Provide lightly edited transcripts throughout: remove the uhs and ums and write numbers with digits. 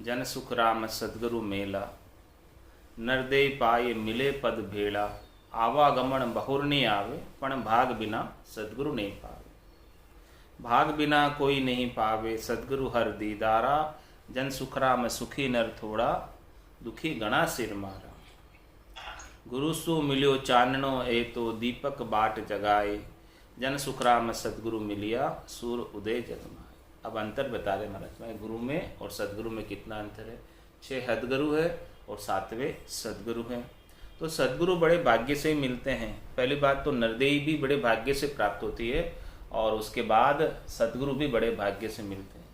जन सुख राम सद्गुरु मेला, नरदेय पाए मिले पद भेड़ा। आवागमन बहुरनी आवे, पण भाग बिना सद्गुरु नहीं पावे। भाग बिना कोई नहीं पावे, सद्गुरु हर दीदारा। जन सुख राम सुखी नर थोड़ा, दुखी गणा सिर मारा। गुरु सु मिलियो चाननो ए तो दीपक बाट जगाए। जन सुख राम सद्गुरु मिलिया, सूर उदय जगमाए। अब अंतर बता रहे महाराज में, गुरु में और सद्गुरु में कितना अंतर है। 6 हदगुरु है और 7वें सद्गुरु हैं। तो सद्गुरु बड़े भाग्य से ही मिलते हैं। पहली बात तो नरदेई भी बड़े भाग्य से प्राप्त होती है, और उसके बाद सद्गुरु भी बड़े भाग्य से मिलते हैं।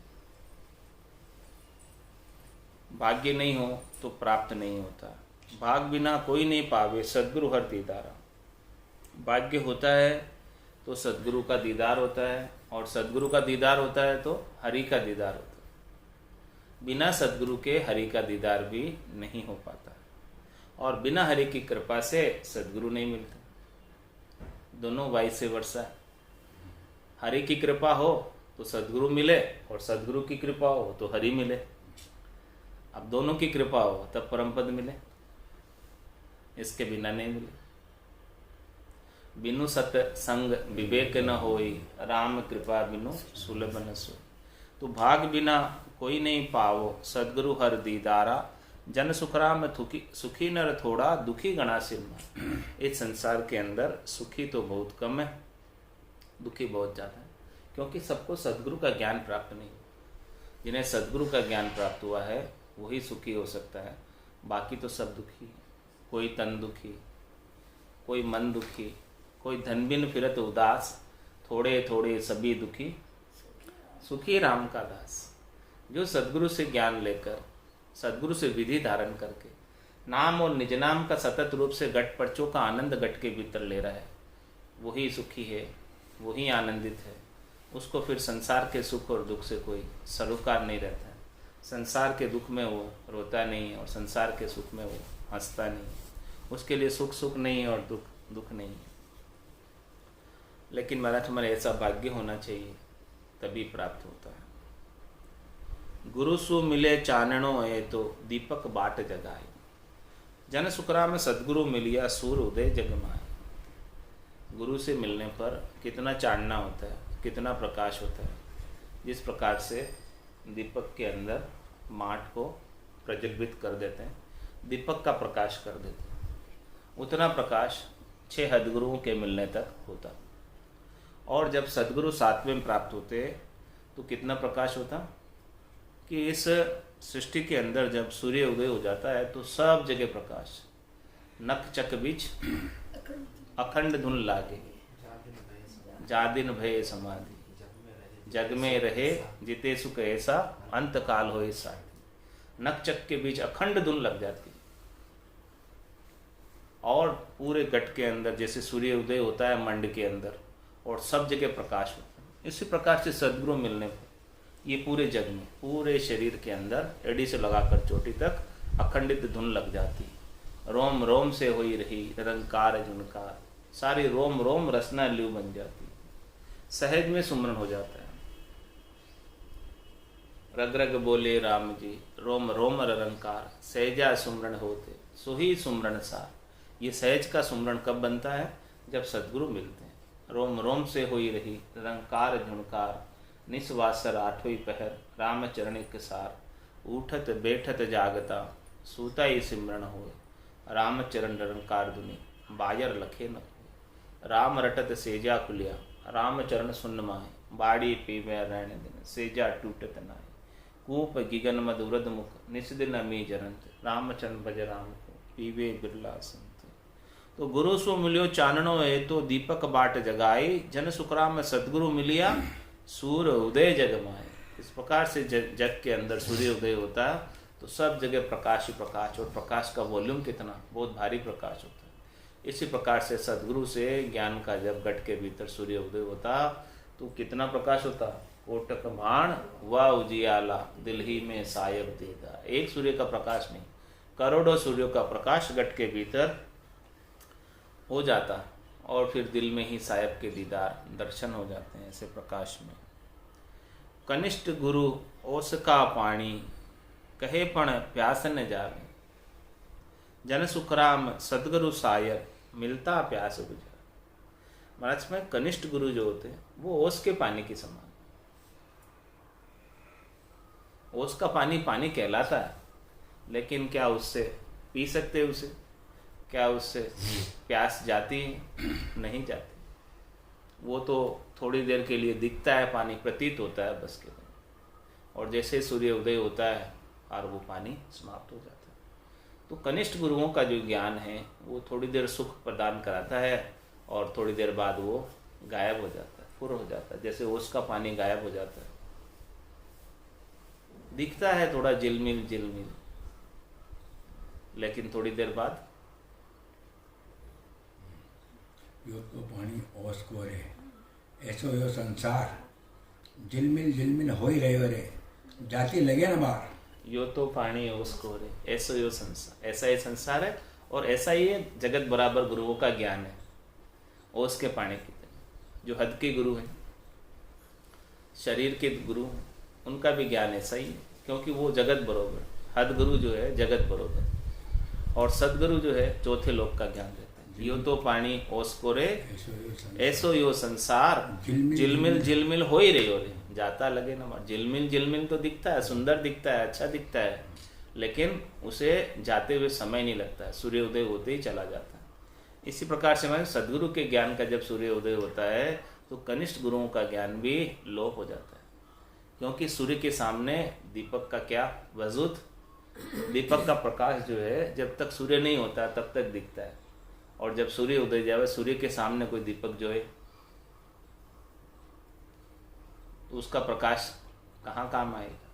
भाग्य नहीं हो तो प्राप्त नहीं होता। भाग बिना कोई नहीं पावे, सद्गुरु हर दीदारा। भाग्य होता है तो सद्गुरु का दीदार होता है, और सद्गुरु का दीदार होता है तो हरि का दीदार होता है। बिना सद्गुरु के हरि का दीदार भी नहीं हो पाता, और बिना हरि की कृपा से सद्गुरु नहीं मिलता। दोनों वाइस वर्षा है। हरि की कृपा हो तो सद्गुरु मिले, और सद्गुरु की कृपा हो तो हरि मिले। अब दोनों की कृपा हो तब परम पद मिले, इसके बिना नहीं मिले। बिनु सत संग विवेक न होई, राम कृपा बिनु सुलभ न सोई। तो भाग बिना कोई नहीं पावो, सद्गुरु हर दीदारा। जन सुख राम सुखी नर थोड़ा, दुखी गणा सिर मारा। इस संसार के अंदर सुखी तो बहुत कम है, दुखी बहुत ज़्यादा है, क्योंकि सबको सद्गुरु का ज्ञान प्राप्त नहीं हुआ। जिन्हें सद्गुरु का ज्ञान प्राप्त हुआ है वही सुखी हो सकता है, बाकी तो सब दुखी है। कोई तन दुखी, कोई मन दुखी, कोई धन बिन फिरत उदास। थोड़े थोड़े सभी दुखी, सुखी राम का दास। जो सद्गुरु से ज्ञान लेकर, सद्गुरु से विधि धारण करके, नाम और निज नाम का सतत रूप से घट पर्चों का आनंद घट के भीतर ले रहा है, वही सुखी है, वही आनंदित है। उसको फिर संसार के सुख और दुख से कोई सरोकार नहीं रहता है। संसार के दुख में वो रोता नहीं, और संसार के सुख में वो हंसता नहीं। उसके लिए सुख सुख नहीं और दुख दुख नहीं है। लेकिन महाराज हमारे ऐसा भाग्य होना चाहिए, तभी प्राप्त होता है। गुरु सु मिले चाननो ए तो दीपक बाट जगाए। जन सुखरा में सद्गुरु मिलिया, सूर उदय जगमाए। गुरु से मिलने पर कितना चानना होता है, कितना प्रकाश होता है। जिस प्रकार से दीपक के अंदर माट को प्रज्वलित कर देते हैं, दीपक का प्रकाश कर देते हैं, उतना प्रकाश 6 हदगुरुओं के मिलने तक होता। और जब सद्गुरु 7वें प्राप्त होते तो कितना प्रकाश होता कि इस सृष्टि के अंदर जब सूर्य उदय हो जाता है तो सब जगह प्रकाश। नख चक बीच अखंड धुन लागे, जादिन भय समाधि। जग में रहे जिते सुख ऐसा, अंत काल होए साधि। नख चक के बीच अखंड धुन लग जाती, और पूरे घट के अंदर जैसे सूर्य उदय होता है मंड के अंदर, और सब जगह प्रकाश होता है। इसी प्रकार से सद्गुरु मिलने पर ये पूरे जग में, पूरे शरीर के अंदर एड़ी से लगाकर चोटी तक अखंडित धुन लग जाती। रोम रोम से हुई रही निरंकार झुनकार, सारी रोम रोम रसना ल्यू बन जाती। सहज में सुमरन हो जाता है। रग रग बोले राम जी, रोम रोम निरंकार। सहजा सुमरन होते, सुही सुमरन सार। ये सहज का सुमरन कब बनता है? जब सद्गुरु मिलते हैं। रोम रोम से हुई रही निरंकार झुनकार, निस्वासर 8वीं पहर, राम चरण के सार। उठत बैठत जागता, सूता ही सिमरन होए। राम चरण निरंकार दुनि, बायर लखे न होए। राम रटत सेजा कुलिया, राम चरण सुन माहे। बाड़ी पीवे रहने दिन, सेजा टूटत नाय। कूप गिगन मद उरद मुख, निस्दिन अमी जरंत। राम चरण भज राम को, पीवे बिरला संत। तो गुरु सो मिलियो चाननो है तो दीपक बाट जगाई। जन सुखराम सद्गुरु मिलिया, सूर्य उदय जगमाए। इस प्रकार से जग के अंदर सूर्य उदय होता है तो सब जगह प्रकाश ही प्रकाश, और प्रकाश का वॉल्यूम कितना, बहुत भारी प्रकाश होता है। इसी प्रकार से सद्गुरु से ज्ञान का जब घट के भीतर सूर्य उदय होता तो कितना प्रकाश होता। कोटक भाण व उजियाला, दिल ही में सायब देगा। एक सूर्य का प्रकाश नहीं, करोड़ों सूर्यों का प्रकाश घट के भीतर हो जाता, और फिर दिल में ही साहेब के दीदार दर्शन हो जाते हैं ऐसे प्रकाश में। कनिष्ठ गुरु ओस का पानी, कहे पण प्यास न जावे, जन सुखराम सदगुरु सायर, मिलता प्यास बुझा। महाराज में कनिष्ठ गुरु जो होते हैं वो ओस के पानी के समान। ओस का पानी पानी कहलाता है, लेकिन क्या उससे पी सकते उसे? क्या उससे प्यास जाती है? नहीं जाती। वो तो थोड़ी देर के लिए दिखता है, पानी प्रतीत होता है बस के लिए, और जैसे सूर्य उदय होता है और वो पानी समाप्त हो जाता है। तो कनिष्ठ गुरुओं का जो ज्ञान है वो थोड़ी देर सुख प्रदान कराता है और थोड़ी देर बाद वो गायब हो जाता है, फुर हो जाता है, जैसे ओस का पानी गायब हो जाता है। दिखता है थोड़ा झिलमिल झिलमिल, लेकिन थोड़ी देर बाद यो तो पानी ओस को रे, ऐसो यो संसार, झिलमिल झिलमिल हो ही रहे रे, जाती लगे ना बाहर। यो तो पानी ओस को रे, ऐसो यो संसार, ऐसा ही संसार है और ऐसा ही है जगत बराबर गुरुओं का ज्ञान है। ओस के पानी की तरह जो हद के गुरु हैं, शरीर के गुरु हैं, उनका भी ज्ञान ऐसा ही है, क्योंकि वो जगत बरोबर। हद गुरु जो है जगत बरोबर, और सदगुरु जो है चौथे लोक का ज्ञान रहता है। यो तो पानी ओस को रे, ऐसो यो संसार, झिलमिल झिलमिल हो ही रही हो रे, जाता लगे ना। झिलमिल झिलमिल तो दिखता है, सुंदर दिखता है, अच्छा दिखता है, लेकिन उसे जाते हुए समय नहीं लगता है, सूर्य उदय होते ही चला जाता है। इसी प्रकार से हमारे सदगुरु के ज्ञान का जब सूर्य उदय होता है तो कनिष्ठ गुरुओं का ज्ञान भी लोप हो जाता है, क्योंकि सूर्य के सामने दीपक का क्या वजूद। दीपक का प्रकाश जो है जब तक सूर्य नहीं होता तब तक दिखता है, और जब सूर्य उदय जाए, सूर्य के सामने कोई दीपक जो है तो उसका प्रकाश कहाँ काम आएगा।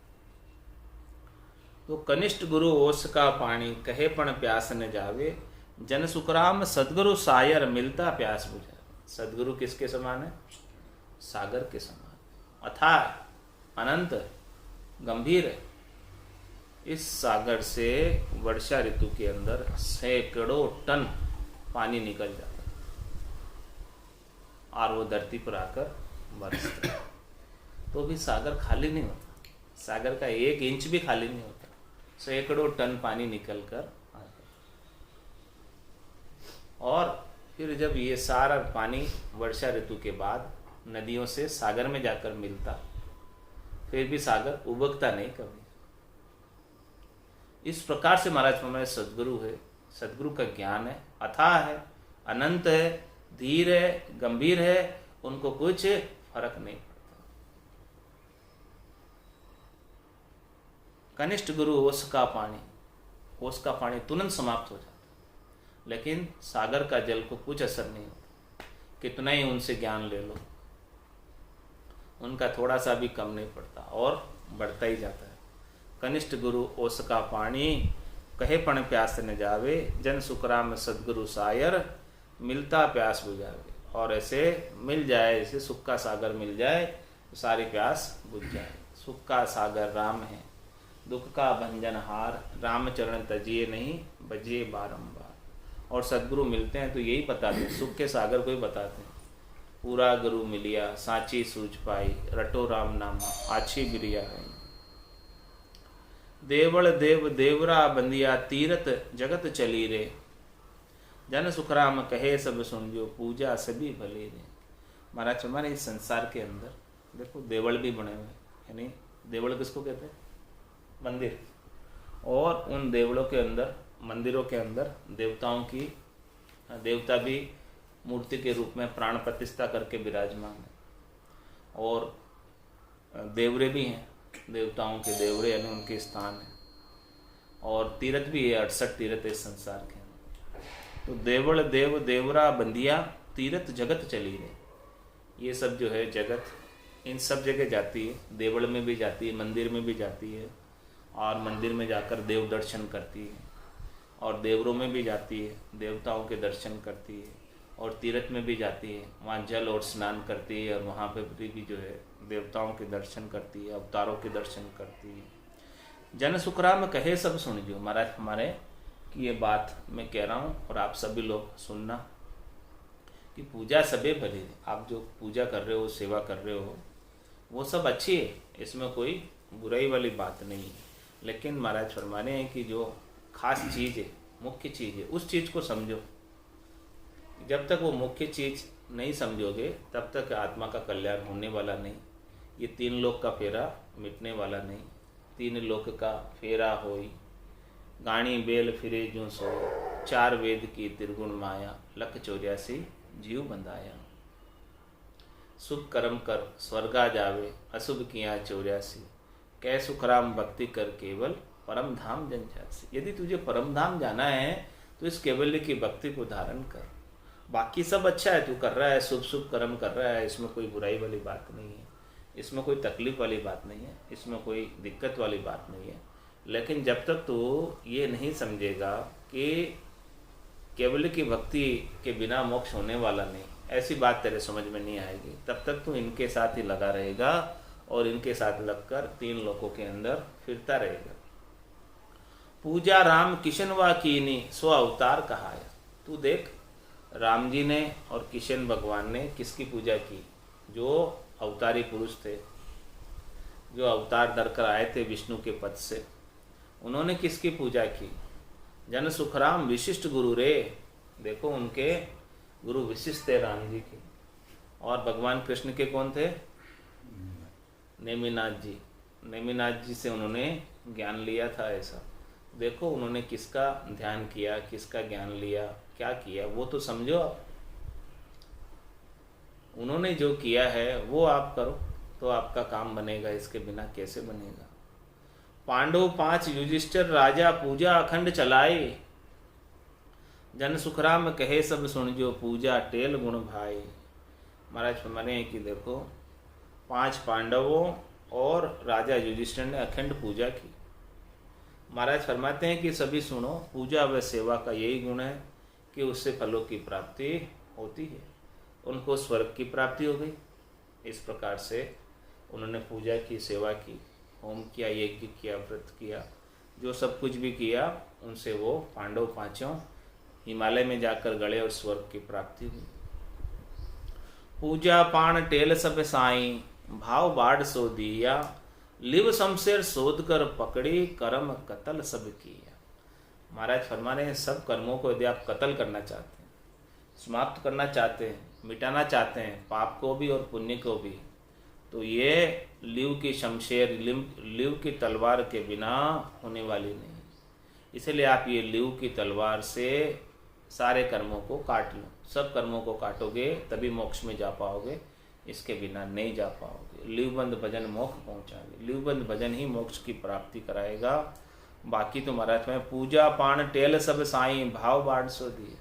तो कनिष्ठ गुरु ओस का पानी, कहे पण प्यास न जावे, जन सुखराम सदगुरु सायर, मिलता प्यास बुझा। सदगुरु किसके समान है? सागर के समान, अथाह अनंत गंभीर है। इस सागर से वर्षा ऋतु के अंदर सैकड़ों टन पानी निकल जाता है और वो धरती पर आकर बरसता है। तो भी सागर खाली नहीं होता, सागर का 1 इंच भी खाली नहीं होता, सैकड़ों टन पानी निकल कर आता है। और फिर जब ये सारा पानी वर्षा ऋतु के बाद नदियों से सागर में जाकर मिलता, फिर भी सागर उबकता नहीं कभी। इस प्रकार से महाराज हमारे सदगुरु है, सदगुरु का ज्ञान है, अथाह है, अनंत है, धीर है, गंभीर है, उनको कुछ फर्क नहीं पड़ता। कनिष्ठ गुरु ओस का पानी तुरंत समाप्त हो जाता है, लेकिन सागर का जल को कुछ असर नहीं होता। कितना ही उनसे ज्ञान ले लो, उनका थोड़ा सा भी कम नहीं पड़ता और बढ़ता ही जाता है। कनिष्ठ गुरु ओस का पानी, कहे पण प्यास न जावे, जन सुखराम सदगुरु सायर, मिलता प्यास बुझावे। और ऐसे मिल जाए, ऐसे सुख का सागर मिल जाए तो सारी प्यास बुझ जाए। सुख का सागर राम है, दुख का भंजनहार, रामचरण तजिए नहीं, बजिए बारंबार। और सदगुरु मिलते हैं तो यही बताते हैं, सुख के सागर को ही बताते हैं। पूरा गुरु मिलिया, साची सूझ पाई, रटो राम नामा, आछी बिरिया है। देवल देव देवरा बंदिया, तीरथ जगत चली रे, जन सुखराम कहे सब सुनजो, पूजा सभी भले रे। महाराज हमारे इस संसार के अंदर देखो देवल भी बने हुए, यानी देवल किसको कहते हैं? मंदिर। और उन देवलों के अंदर, मंदिरों के अंदर देवता भी मूर्ति के रूप में प्राण प्रतिष्ठा करके विराजमान है। और देवरे भी हैं, देवताओं के देवरे यानी उनके स्थान है। और तीर्थ भी है, 68 तीर्थ इस संसार के अंदर। तो देवल देव देवरा बंदिया, तीर्थ जगत चली रे। ये सब जो है जगत, इन सब जगह जाती है, देवल में भी जाती है, मंदिर में भी जाती है, और मंदिर में जाकर देव दर्शन करती है, और देवरों में भी जाती है, देवताओं के दर्शन करती है, और तीर्थ में भी जाती है, वहाँ जल और स्नान करती है, और वहाँ पे भी जो है देवताओं के दर्शन करती है, अवतारों के दर्शन करती है। जन सुखराम कहे सब सुनियो। महाराज हमारे कि ये बात मैं कह रहा हूँ और आप सभी लोग सुनना कि पूजा सभी भली है। आप जो पूजा कर रहे हो, सेवा कर रहे हो, वो सब अच्छी है, इसमें कोई बुराई वाली बात नहीं है। लेकिन महाराज फरमाने हैं कि जो खास चीज़ है, मुख्य चीज़ है, उस चीज़ को समझो। जब तक वो मुख्य चीज़ नहीं समझोगे तब तक आत्मा का कल्याण होने वाला नहीं। ये 3 लोक का फेरा मिटने वाला नहीं। 3 लोक का फेरा होई, गाणी बेल फिरे जूं सो, 4 वेद की त्रिगुण माया, लख 84 जीव बंधाया। शुभ कर्म कर स्वर्गा जावे, अशुभ किया 84, कै सुखराम भक्ति कर केवल परम धाम जन जासी। यदि तुझे परम धाम जाना है तो इस केवल्य की भक्ति को धारण कर। बाकी सब अच्छा है, तू कर रहा है, शुभ शुभ कर्म कर रहा है, इसमें कोई बुराई वाली बात नहीं है, इसमें कोई तकलीफ वाली बात नहीं है, इसमें कोई दिक्कत वाली बात नहीं है। लेकिन जब तक तू ये नहीं समझेगा कि केवल की भक्ति के बिना मोक्ष होने वाला नहीं, ऐसी बात तेरे समझ में नहीं आएगी, तब तक तू इनके साथ ही लगा रहेगा और इनके साथ लगकर 3 लोकों के अंदर फिरता रहेगा। पूजा राम किशन वा कीनी, सो अवतार कहाया। तू देख, राम जी ने और किशन भगवान ने किसकी पूजा की? जो अवतारी पुरुष थे, जो अवतार धर कर आए थे विष्णु के पद से, उन्होंने किसकी पूजा की? जन सुखराम विशिष्ट गुरु रे। देखो, उनके गुरु विशिष्ट थे राम जी के। और भगवान कृष्ण के कौन थे? नेमिनाथ जी। नेमिनाथ जी से उन्होंने ज्ञान लिया था। ऐसा देखो, उन्होंने किसका ध्यान किया, किसका ज्ञान लिया, क्या किया, वो तो समझो आप। उन्होंने जो किया है वो आप करो तो आपका काम बनेगा, इसके बिना कैसे बनेगा? पांडव 5 युधिष्ठिर राजा, पूजा अखंड चलाए, जन सुखराम कहे सब सुन जो, पूजा टेल गुण भाई। महाराज फरमाने हैं कि देखो, 5 पांडवों और राजा युधिष्ठिर ने अखंड पूजा की। महाराज फरमाते हैं कि सभी सुनो, पूजा व सेवा का यही गुण है कि उससे फलों की प्राप्ति होती है। उनको स्वर्ग की प्राप्ति हो गई। इस प्रकार से उन्होंने पूजा की, सेवा की, होम किया, यज्ञ किया, व्रत किया, जो सब कुछ भी किया, उनसे वो पांडव 5 हिमालय में जाकर गए और स्वर्ग की प्राप्ति हुई। पूजा पाण टेल सब साई, भाव बाढ़ सो दिया, लिव शमशेर शोध कर पकड़ी, कर्म कतल सब किया। महाराज फरमाने हैं, सब कर्मों को यदि आप कत्ल करना चाहते हैं, समाप्त करना चाहते हैं, मिटाना चाहते हैं, पाप को भी और पुण्य को भी, तो ये लिव की शमशेर, लिव की तलवार के बिना होने वाली नहीं। इसलिए आप ये लिव की तलवार से सारे कर्मों को काट लो। सब कर्मों को काटोगे तभी मोक्ष में जा पाओगे, इसके बिना नहीं जा पाओगे। लिवबंद भजन मोक्ष पहुँचाओगे। लिवबंद भजन ही मोक्ष की प्राप्ति कराएगा। बाकी तो महाराज में पूजा पान टेल सब साई, भाव बाढ़ सो दिए।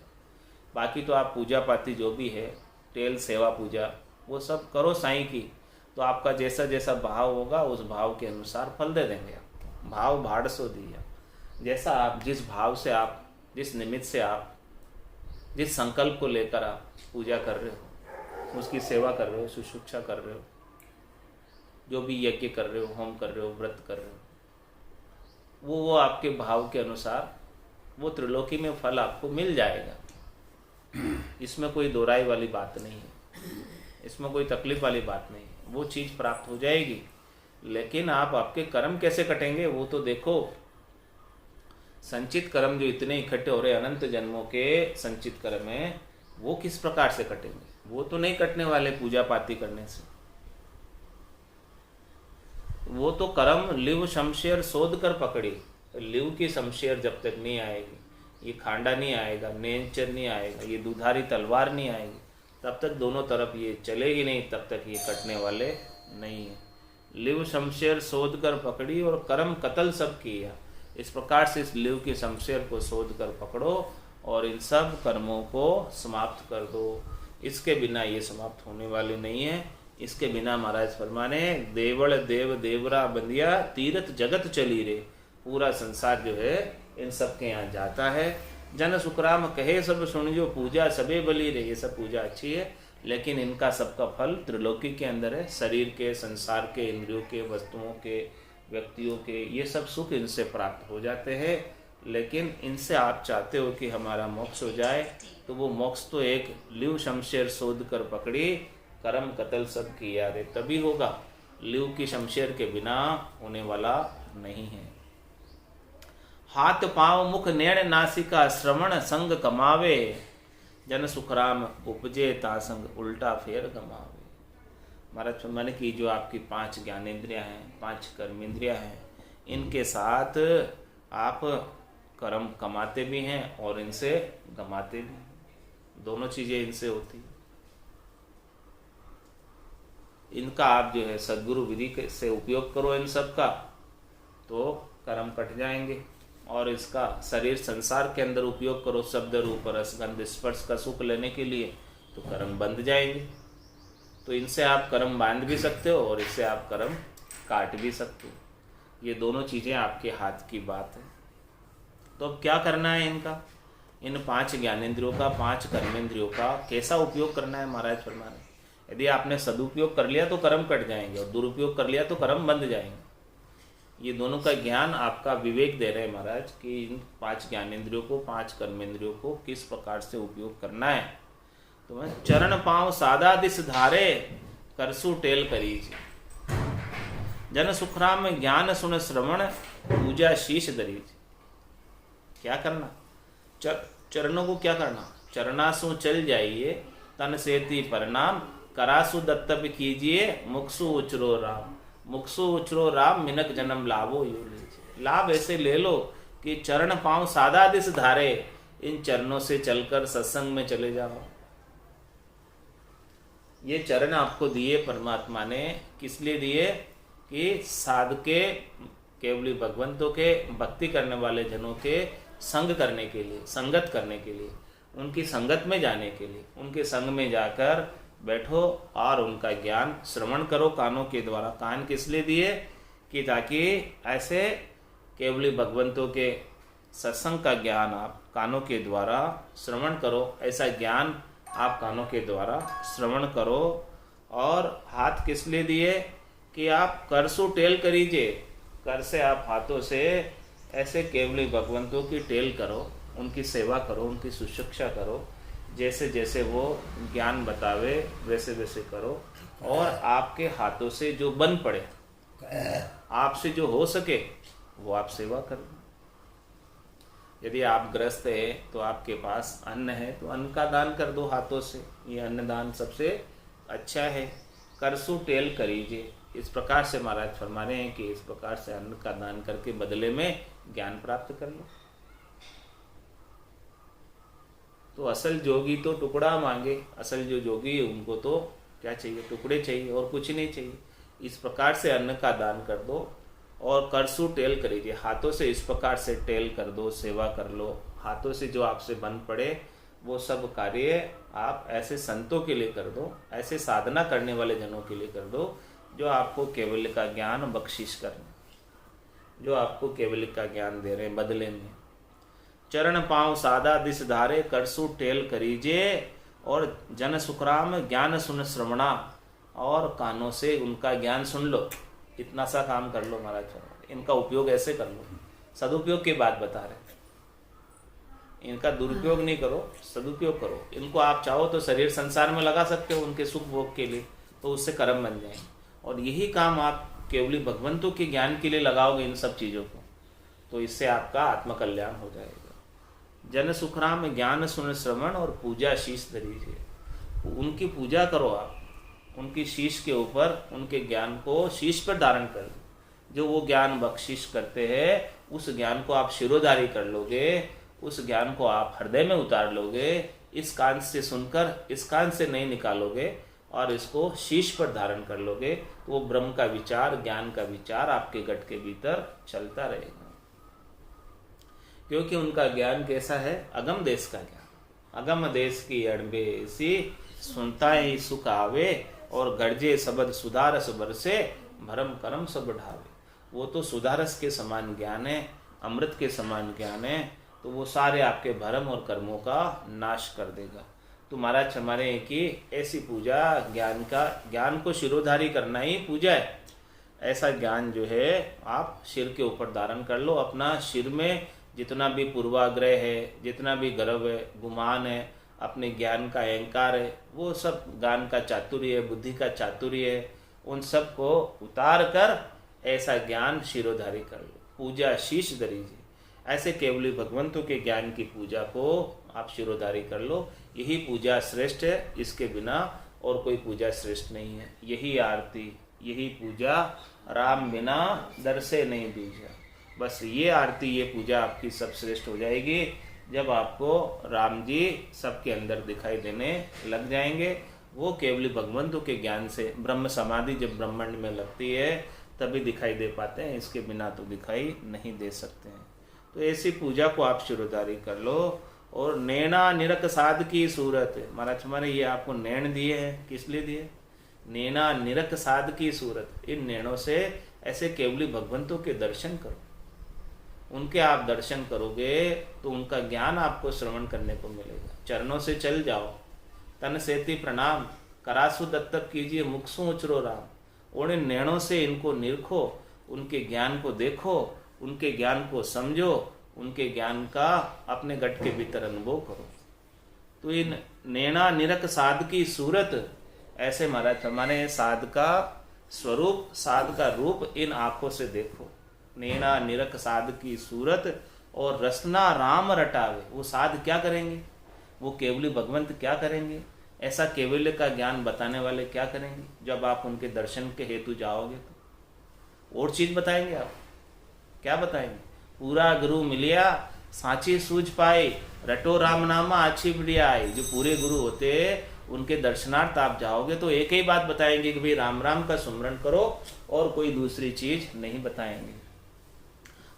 बाकी तो आप पूजा पाती जो भी है, टेल सेवा पूजा, वो सब करो साईं की, तो आपका जैसा जैसा भाव होगा उस भाव के अनुसार फल दे देंगे आपको। भाव बाढ़ सो दिया। जैसा आप जिस भाव से, आप जिस निमित्त से, आप जिस संकल्प को लेकर आप पूजा कर रहे हो, उसकी सेवा कर रहे हो, शुश्रूषा कर रहे हो, जो भी यज्ञ कर रहे हो, होम कर रहे हो, व्रत कर रहे हो, वो आपके भाव के अनुसार वो त्रिलोकी में फल आपको मिल जाएगा। इसमें कोई दोहराई वाली बात नहीं है, इसमें कोई तकलीफ वाली बात नहीं है, वो चीज़ प्राप्त हो जाएगी। लेकिन आप आपके कर्म कैसे कटेंगे वो तो देखो। संचित कर्म जो इतने इकट्ठे हो रहे, अनंत जन्मों के संचित कर्म हैं, वो किस प्रकार से कटेंगे? वो तो नहीं कटने वाले पूजा पाती करने से। वो तो कर्म लिव शमशेर शोध कर पकड़ी। लिव की शमशेर जब तक नहीं आएगी, ये खांडा नहीं आएगा, नेंचर नहीं आएगा, ये दुधारी तलवार नहीं आएगी, तब तक दोनों तरफ ये चलेगी नहीं, तब तक ये कटने वाले नहीं है। लिव शमशेर शोध कर पकड़ी और कर्म कत्ल सब किया। इस प्रकार से इस लिव की शमशेर को शोध कर पकड़ो और इन सब कर्मों को समाप्त कर दो। इसके बिना ये समाप्त होने वाली नहीं है। इसके बिना महाराज फरमाने, देवल देव देवरा बंदिया, तीर्थ जगत चली रे। पूरा संसार जो है इन सब के यहाँ जाता है। जन सुखराम कहे सब सुन जो, पूजा सबे बली रे। ये सब पूजा अच्छी है, लेकिन इनका सबका फल त्रिलोकी के अंदर है। शरीर के, संसार के, इंद्रियों के, वस्तुओं के, व्यक्तियों के, ये सब सुख इनसे प्राप्त हो जाते हैं। लेकिन इनसे आप चाहते हो कि हमारा मोक्ष हो जाए, तो वो मोक्ष तो एक लिव शमशेर शोध कर पकड़ी, कर्म कत्ल सब किया रे, तभी होगा। लिव की शमशेर के बिना होने वाला नहीं है। हाथ पांव मुख नैण नासिका श्रवण संग कमावे, जन सुखराम उपजे तासंग उल्टा फेर गमावे। महाराज मन की जो आपकी 5 ज्ञानेंद्रियां हैं, 5 कर्मेंद्रियां हैं, इनके साथ आप कर्म कमाते भी हैं और इनसे गमाते भी हैं। दोनों चीजें इनसे होती हैं। इनका आप जो है सद्गुरु विधि से उपयोग करो इन सब का, तो कर्म कट जाएंगे। और इसका शरीर संसार के अंदर उपयोग करो शब्द रूप रस गंध स्पर्श का सुख लेने के लिए, तो कर्म बंध जाएंगे। तो इनसे आप कर्म बांध भी सकते हो और इससे आप कर्म काट भी सकते हो। ये दोनों चीज़ें आपके हाथ की बात है। तो अब क्या करना है इनका, इन 5 ज्ञानेंद्रियों का, 5 कर्मेंद्रियों का कैसा उपयोग करना है महाराज फरमा रहे। यदि आपने सदुपयोग कर लिया तो कर्म कट जाएंगे और दुरुपयोग कर लिया तो कर्म बंध जाएंगे। ये दोनों का ज्ञान आपका विवेक दे रहे हैं महाराज कि इन 5 ज्ञानेंद्रियों को, 5 कर्मेंद्रियों को किस प्रकार से उपयोग करना है। तो मैं चरण पांव सादा दिस धारे करसु टेल करीज, जन सुखराम ज्ञान सुन श्रवण पूजा शीश दरीज। क्या करना, चरणों को क्या करना, चरणासु चल जाइए तन सेती प्रणाम, करासु दत्तव्य कीजिए मुखसु उचरो राम। मुखसु उचरो राम मिनक जन्म लाभो यो लीजिए। लाभ ऐसे ले लो कि चरण पांव सादा दिस धारे, इन चरणों से चलकर सत्संग में चले जाओ। ये चरण आपको दिए परमात्मा ने, किस लिए दिए कि साधके केवली भगवंतों के भक्ति करने वाले जनों के संग करने के लिए, संगत करने के लिए, उनकी संगत में जाने के लिए, उनके संग में जाकर बैठो और उनका ज्ञान श्रवण करो कानों के द्वारा। कान किस लिए दिए कि ताकि ऐसे केवली भगवंतों के सत्संग का ज्ञान आप कानों के द्वारा श्रवण करो, ऐसा ज्ञान आप कानों के द्वारा श्रवण करो। और हाथ किस लिए दिए कि आप करसु टेल करीजिए, कर से आप हाथों से ऐसे केवली भगवंतों की टेल करो, उनकी सेवा करो, उनकी सुशिक्षा करो। जैसे जैसे वो ज्ञान बतावे वैसे वैसे करो। और आपके हाथों से जो बन पड़े, आपसे जो हो सके वो आप सेवा करो। यदि आप ग्रस्त है तो आपके पास अन्न है तो अन्न का दान कर दो हाथों से, ये अन्नदान सबसे अच्छा है। करसु टेल करीजिए, इस प्रकार से महाराज फरमा रहे हैं कि इस प्रकार से अन्न का दान करके बदले में ज्ञान प्राप्त कर लो। तो असल जोगी तो टुकड़ा मांगे, असल जो जोगी है उनको तो क्या चाहिए, टुकड़े चाहिए और कुछ नहीं चाहिए। इस प्रकार से अन्न का दान कर दो और करसु टेल करीजिए, हाथों से इस प्रकार से टेल कर दो, सेवा कर लो। हाथों से जो आपसे बन पड़े वो सब कार्य आप ऐसे संतों के लिए कर दो, ऐसे साधना करने वाले जनों के लिए कर दो जो आपको केवल का ज्ञान बख्शिश करने, जो आपको केवल का ज्ञान दे रहे हैं बदले में। चरण पांव सादा दिस धारे करसु टेल करीजे, और जन सुखराम ज्ञान सुन श्रवणा, और कानों से उनका ज्ञान सुन लो। इतना सा काम कर लो महाराज, इनका उपयोग ऐसे कर लो। सदुपयोग की बात बता रहे, इनका दुरुपयोग नहीं करो, सदुपयोग करो। इनको आप चाहो तो शरीर संसार में लगा सकते हो उनके सुख भोग के लिए, तो उससे कर्म बन जाएंगे। और यही काम आप केवली भगवंतों के ज्ञान के लिए लगाओगे इन सब चीज़ों को, तो इससे आपका आत्मकल्याण हो जाएगा। जन सुखराम ज्ञान सुन श्रवण और पूजा शीश धरीजिए, उनकी पूजा करो आप, उनकी शीश के ऊपर उनके ज्ञान को शीश पर धारण कर लो। जो वो ज्ञान बख्शिश करते हैं उस ज्ञान को आप शिरोधारी कर लोगे, उस ज्ञान को आप हृदय में उतार लोगे। इस कान से सुनकर इस कान से नहीं निकालोगे और इसको शीश पर धारण कर लोगे, तो वो ब्रह्म का विचार, ज्ञान का विचार आपके गट के भीतर चलता रहेगा। क्योंकि उनका ज्ञान कैसा है, अगम देश का ज्ञान। अगम देश की अड़बेसी सुनता ही सुख आवे, और गर्जे शब्द सुधारस बरसे भरम करम सब ढावे। वो तो सुधारस के समान ज्ञान है, अमृत के समान ज्ञान है, तो वो सारे आपके भरम और कर्मों का नाश कर देगा। तो महाराज हमारे कि ऐसी पूजा, ज्ञान को शिरोधारी करना ही पूजा है। ऐसा ज्ञान जो है आप सिर के ऊपर धारण कर लो। अपना सिर में जितना भी पूर्वाग्रह है, जितना भी गर्व है, गुमान है, अपने ज्ञान का अहंकार है, वो सब ज्ञान का चातुर्य है, बुद्धि का चातुर्य है, उन सब को उतार कर ऐसा ज्ञान शिरोधारी कर लो। पूजा शीश धरीजिए, ऐसे केवली भगवंतों के ज्ञान की पूजा को आप शिरोधारी कर लो। यही पूजा श्रेष्ठ है, इसके बिना और कोई पूजा श्रेष्ठ नहीं है। यही आरती, यही पूजा, राम बिना दर से नहीं दूजा। बस ये आरती, ये पूजा आपकी सब श्रेष्ठ हो जाएगी जब आपको राम जी सबके अंदर दिखाई देने लग जाएंगे। वो केवली भगवंतों के ज्ञान से ब्रह्म समाधि जब ब्रह्मांड में लगती है तभी दिखाई दे पाते हैं, इसके बिना तो दिखाई नहीं दे सकते हैं। तो ऐसी पूजा को आप शिरोधारी कर लो। और नैना निरक साध की सूरत, महाराज हमारे ये आपको नैन दिए हैं, किस लिए दिए? नैना निरक साध की सूरत। इन नैनों से ऐसे केवली भगवंतों के दर्शन करो। उनके आप दर्शन करोगे तो उनका ज्ञान आपको श्रवण करने को मिलेगा। चरणों से चल जाओ, तन सेती प्रणाम, करासु दत्तक कीजिए, मुखसु उचरो राम। और इन नैनों से इनको निरखो, उनके ज्ञान को देखो, उनके ज्ञान को समझो, उनके ज्ञान का अपने गट के भीतर अनुभव करो। तो इन नैना निरक साध की सूरत, ऐसे महाराज हमारे साध का स्वरूप, साध का रूप इन आंखों से देखो। नैना निरक साध की सूरत और रसना राम रटावे। वो साध क्या करेंगे? वो केवली भगवंत क्या करेंगे? ऐसा केवल्य का ज्ञान बताने वाले क्या करेंगे? जब आप उनके दर्शन के हेतु जाओगे तो और चीज बताएंगे। आप क्या बताएंगे? पूरा गुरु मिलिया सांची सूझ पाए, रटो राम नामा अच्छी बढ़िया आई। जो पूरे गुरु होते उनके दर्शनार्थ आप जाओगे तो एक ही बात बताएंगे कि भाई राम राम का सुमरण करो, और कोई दूसरी चीज नहीं बताएंगे।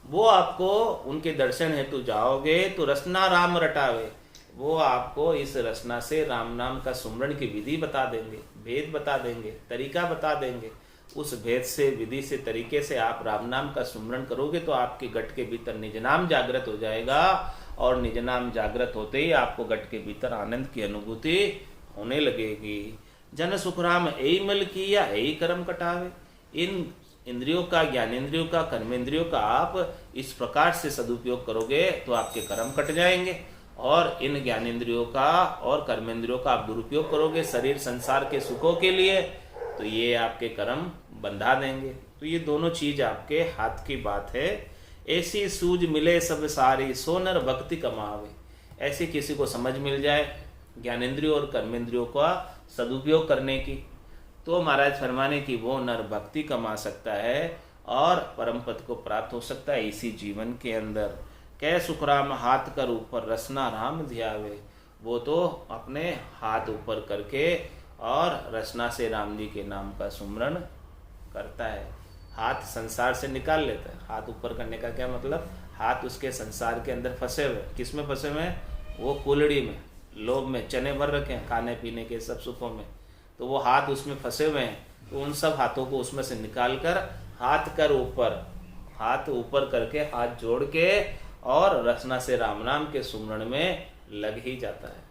वो आपको उनके दर्शन हेतु जाओगे तो रसना राम रटावे, वो आपको इस रचना से राम नाम का सुमरण की विधि बता देंगे, भेद बता देंगे, तरीका बता देंगे। उस भेद से, विधि से, तरीके से आप राम नाम का सुमरण करोगे तो आपके गट के भीतर निज नाम जागृत हो जाएगा। और निज नाम जागृत होते ही आपको गट के भीतर आनंद की अनुभूति होने लगेगी। जन सुखराम यही मिल किया यही कर्म कटावे। इन इंद्रियों का, ज्ञानेंद्रियों का, कर्मेंद्रियों का आप इस प्रकार से सदुपयोग करोगे तो आपके कर्म कट जाएंगे। और इन ज्ञानेंद्रियों का और कर्मेंद्रियों का आप दुरुपयोग करोगे शरीर संसार के सुखों के लिए, तो ये आपके कर्म बंधा देंगे। तो ये दोनों चीज आपके हाथ की बात है। ऐसी सूझ मिले सब सारी, सो नर भक्ति कमावे। ऐसी किसी को समझ मिल जाए ज्ञानेंद्रियों और कर्मेंद्रियों का सदुपयोग करने की, तो महाराज फरमाने की वो नर भक्ति कमा सकता है और परम पद को प्राप्त हो सकता है इसी जीवन के अंदर। कै सुखराम हाथ कर ऊपर रसना राम ध्यावे। वो तो अपने हाथ ऊपर करके और रचना से राम जी के नाम का सुमरण करता है। हाथ संसार से निकाल लेता है। हाथ ऊपर करने का क्या मतलब? हाथ उसके संसार के अंदर फंसे हुए। किस में फंसे हुए हैं? वो कुलड़ी में, लोभ में, चने भर रखे हैं खाने पीने के सब सुखों में, तो वो हाथ उसमें फंसे हुए हैं। तो उन सब हाथों को उसमें से निकाल कर हाथ कर ऊपर, हाथ ऊपर करके, हाथ जोड़ के और रचना से राम नाम के सुमरण में लग ही जाता है।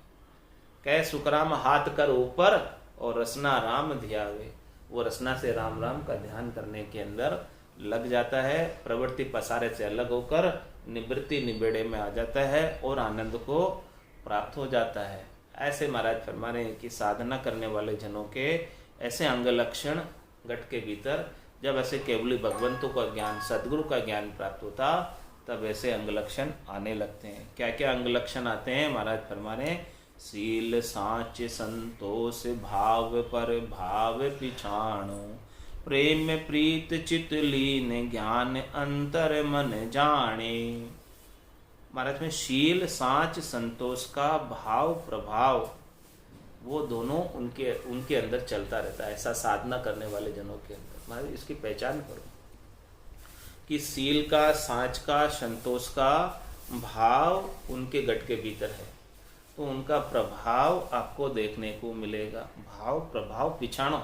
कह सुखराम हाथ कर ऊपर और रसना राम ध्यावे। वो रचना से राम राम का ध्यान करने के अंदर लग जाता है। प्रवृत्ति पसारे से अलग होकर निवृत्ति निबेड़े में आ जाता है और आनंद को प्राप्त हो जाता है। ऐसे महाराज फरमाने की साधना करने वाले जनों के ऐसे अंग लक्षण घट के भीतर, जब ऐसे केवली भगवंतों का ज्ञान, सदगुरु का ज्ञान प्राप्त होता, तब ऐसे अंग लक्षण आने लगते हैं। क्या क्या अंग लक्षण आते हैं? महाराज फरमाने सील साच संतोष भाव पर भाव पिछाणो, प्रेम प्रीत चित लीन ज्ञान अंतर मन जाने। महाराज में शील, सांच, संतोष का भाव प्रभाव, वो दोनों उनके अंदर चलता रहता है। ऐसा साधना करने वाले जनों के अंदर महाराज इसकी पहचान करो कि सील का, सांच का, संतोष का भाव उनके गट के भीतर है, तो उनका प्रभाव आपको देखने को मिलेगा। भाव प्रभाव पिछाणो,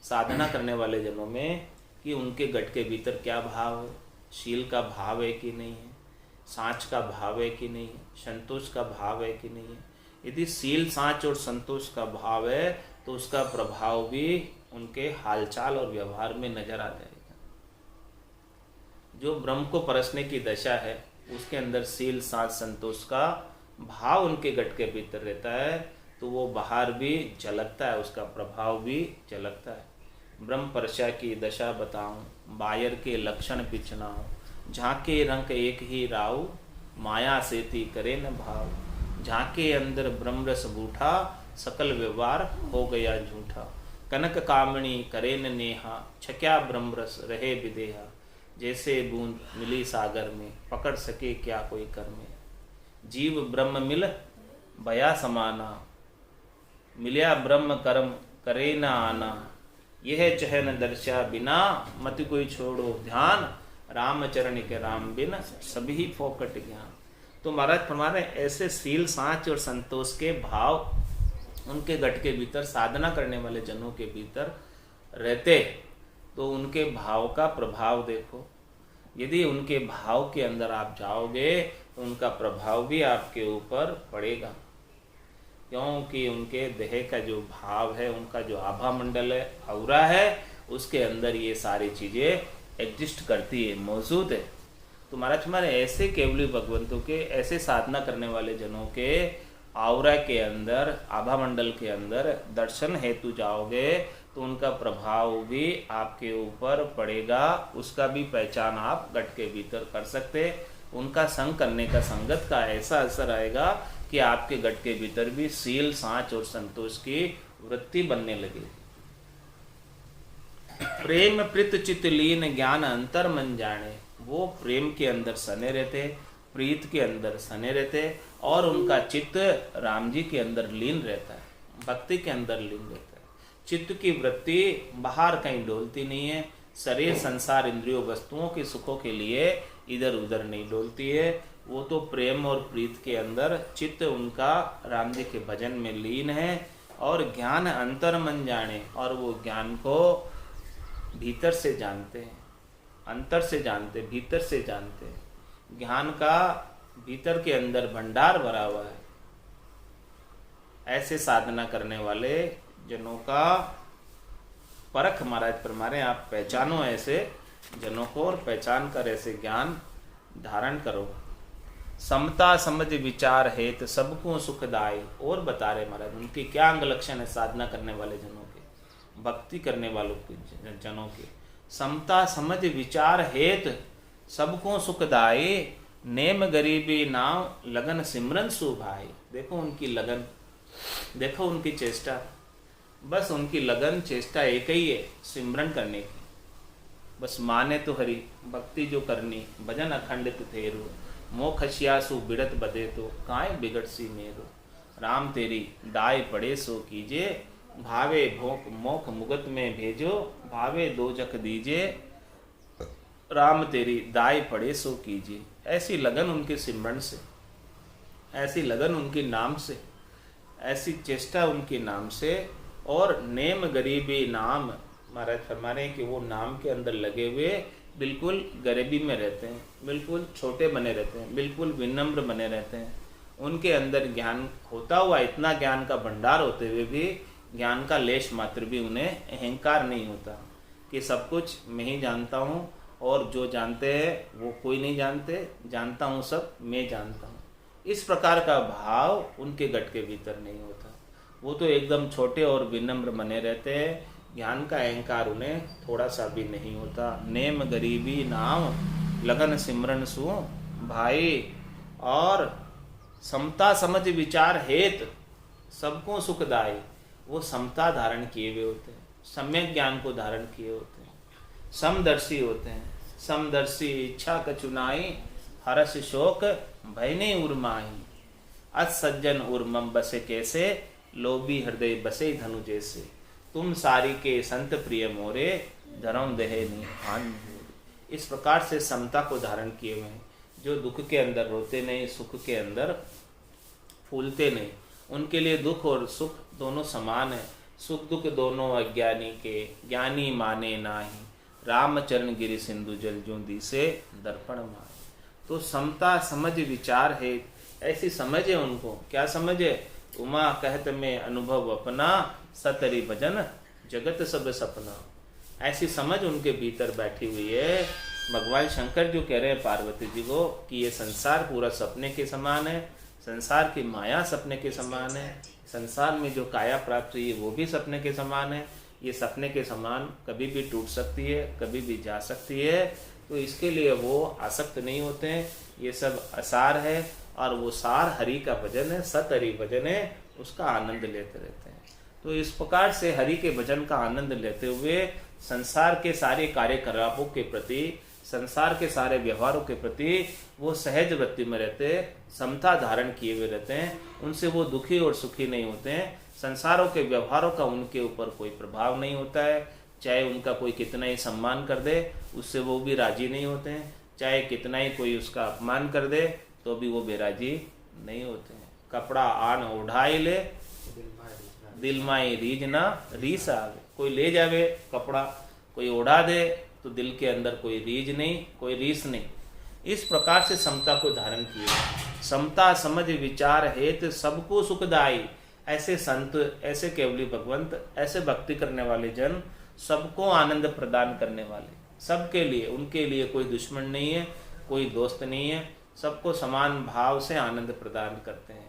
साधना करने वाले जनों में कि उनके गट के भीतर क्या भाव है, शील का भाव है कि नहीं है, सांच का भाव है कि नहीं है, संतोष का भाव है कि नहीं है। यदि सील, सांच और संतोष का भाव है तो उसका प्रभाव भी उनके हालचाल और व्यवहार में नजर आ जाएगा। जो ब्रह्म को परसने की दशा है उसके अंदर सील, सांच, संतोष का भाव उनके गट के भीतर रहता है, तो वो बाहर भी झलकता है, उसका प्रभाव भी झलकता है। ब्रह्म परशा की दशा बताऊं, बायर के लक्षण पिछनाऊं, झांके रंग एक ही राव, माया सेती करे न भाव। झांके अंदर ब्रह्मरस बूठा, सकल व्यवहार हो गया झूठा। कनक कामणी करे न नेहा, छक्या ब्रह्मरस रहे विदेहा। जैसे बूंद मिली सागर में, पकड़ सके क्या कोई कर में। जीव ब्रह्म मिल भया समाना, मिल्या ब्रह्म कर्म करे न आना। यह चहन दर्शा बिना, मत कोई छोड़ो ध्यान। रामचरण के राम बिन, सभी फोकट ज्ञान। तो महाराज फरमा रहे ऐसे शील साँच और संतोष के भाव उनके गट के भीतर, साधना करने वाले जनों के भीतर रहते, तो उनके भाव का प्रभाव देखो। यदि उनके भाव के अंदर आप जाओगे तो उनका प्रभाव भी आपके ऊपर पड़ेगा, क्योंकि उनके देह का जो भाव है, उनका जो आभा मंडल है, औरा है, उसके अंदर ये सारी चीज़ें एग्जिस्ट करती है, मौजूद है। तो महाराज हमारे ऐसे केवली भगवंतों के, ऐसे साधना करने वाले जनों के औरा के अंदर, आभा मंडल के अंदर दर्शन हेतु जाओगे तो उनका प्रभाव भी आपके ऊपर पड़ेगा, उसका भी पहचान आप गट के भीतर कर सकते। उनका संग करने का, संगत का ऐसा असर आएगा कि आपके गट के भीतर भी शील साँच और संतोष की वृत्ति बनने लगे। प्रेम प्रीत चित लीन, ज्ञान अंतर मन जाने। वो प्रेम के अंदर सने रहते, प्रीत के अंदर सने रहते, और उनका चित्त राम जी के अंदर लीन रहता है, भक्ति के अंदर लीन रहता है। चित्त की वृत्ति बाहर कहीं डोलती नहीं है। शरीर संसार इंद्रियों वस्तुओं के सुखों के लिए इधर उधर नहीं डोलती है। वो तो प्रेम और प्रीत के अंदर चित्त उनका राम जी के भजन में लीन है। और ज्ञान अंतर मन जाने, और वो ज्ञान को भीतर से जानते हैं, अंतर से जानते, भीतर से जानते हैं। ज्ञान का भीतर के अंदर भंडार भरा हुआ है। ऐसे साधना करने वाले जनों का परख महाराज फरमा रहे हैं, आप पहचानो ऐसे जनों को, और पहचान कर ऐसे ज्ञान धारण करो। समता समझ विचार हेत, सबको सुखदाई। और बता रहे महाराज उनके क्या अंग लक्षण है साधना करने वाले जनों के, भक्ति करने वालों के जनों के। समता समझ विचार हेत, सबको सुखदाई। नेम गरीबी नाव, लगन सिमरन सुभाई। देखो उनकी लगन, देखो उनकी चेष्टा, बस उनकी लगन चेष्टा एक ही है, सिमरन करने की। बस माने तो हरि, भक्ति जो करनी, भजन अखंडित थेरो। मोखशियासु बिड़त बदे तो, काए बिगड़ सी मेरो। राम तेरी दाय पड़े सो कीजे, भावे भोक मोख मुगत में भेजो। भावे दो जख दीजे, राम तेरी दाय पड़े सो कीजिए। ऐसी लगन उनके सिमरन से, ऐसी लगन उनके नाम से, ऐसी चेष्टा उनके नाम से। और नेम गरीबी नाम, महाराज फरमा रहे हैं कि वो नाम के अंदर लगे हुए बिल्कुल गरीबी में रहते हैं, बिल्कुल छोटे बने रहते हैं, बिल्कुल विनम्र बने रहते हैं। उनके अंदर ज्ञान होता हुआ, इतना ज्ञान का भंडार होते हुए भी ज्ञान का लेश मात्र भी उन्हें अहंकार नहीं होता कि सब कुछ मैं ही जानता हूँ, और जो जानते हैं वो कोई नहीं जानते, जानता हूँ सब मैं जानता हूँ। इस प्रकार का भाव उनके गट के भीतर नहीं होता। वो तो एकदम छोटे और विनम्र बने रहते हैं, ज्ञान का अहंकार उन्हें थोड़ा सा भी नहीं होता। नेम गरीबी नाम, लगन सिमरन सु भाई। और समता समझ विचार हेत, सबको सुखदाई। वो समता धारण किए हुए होते हैं, सम्यक ज्ञान को धारण किए होते हैं, समदर्शी होते हैं। समदर्शी इच्छा कचुनाई, हर्ष शोक भय नहीं उर्माही। अस सज्जन उर्मम बसे कैसे, लोभी हृदय बसे धनु जैसे। तुम सारी के संत प्रिय मोरे, धर्म देहे निहान। इस प्रकार से समता को धारण किए हुए हैं, जो दुख के अंदर रोते नहीं, सुख के अंदर फूलते नहीं। उनके लिए दुख और सुख दोनों समान है। सुख दुख दोनों अज्ञानी के, ज्ञानी माने नाही। रामचरण गिरि सिंधु जल जो दिसे, दर्पण माने। तो समता समझ विचार है, ऐसी समझ है उनको। क्या समझ है? उमा कहत में अनुभव अपना, सतरी भजन जगत सब सपना। ऐसी समझ उनके भीतर बैठी हुई है। भगवान शंकर जो कह रहे हैं पार्वती जी को कि ये संसार पूरा सपने के समान है, संसार की माया सपने के समान है, संसार में जो काया प्राप्त हुई है वो भी सपने के समान है। ये सपने के समान कभी भी टूट सकती है, कभी भी जा सकती है। तो इसके लिए वो आसक्त नहीं होते हैं। ये सब असार है और वो सार हरि का भजन है, सत हरि भजन है, उसका आनंद लेते रहते हैं। तो इस प्रकार से हरि के भजन का आनंद लेते हुए संसार के सारे कार्यकलापों के प्रति, संसार के सारे व्यवहारों के प्रति वो सहज वृत्ति में रहते, समता धारण किए हुए रहते हैं। उनसे वो दुखी और सुखी नहीं होते हैं। संसारों के व्यवहारों का उनके ऊपर कोई प्रभाव नहीं होता है। चाहे उनका कोई कितना ही सम्मान कर दे, उससे वो भी राजी नहीं होते हैं। चाहे कितना ही कोई उसका अपमान कर दे, तो भी वो बेराजी नहीं होते हैं। कपड़ा आन उठाई ले, दिल माई रीझ ना रीस आवे। कोई ले जावे कपड़ा, कोई उड़ा दे, तो दिल के अंदर कोई रीझ नहीं, कोई रीस नहीं। इस प्रकार से समता को धारण किया। समता समझ विचार हेत सबको सुखदाई। ऐसे संत, ऐसे केवली भगवंत, ऐसे भक्ति करने वाले जन सबको आनंद प्रदान करने वाले, सबके लिए, उनके लिए कोई दुश्मन नहीं है, कोई दोस्त नहीं है, सबको समान भाव से आनंद प्रदान करते हैं।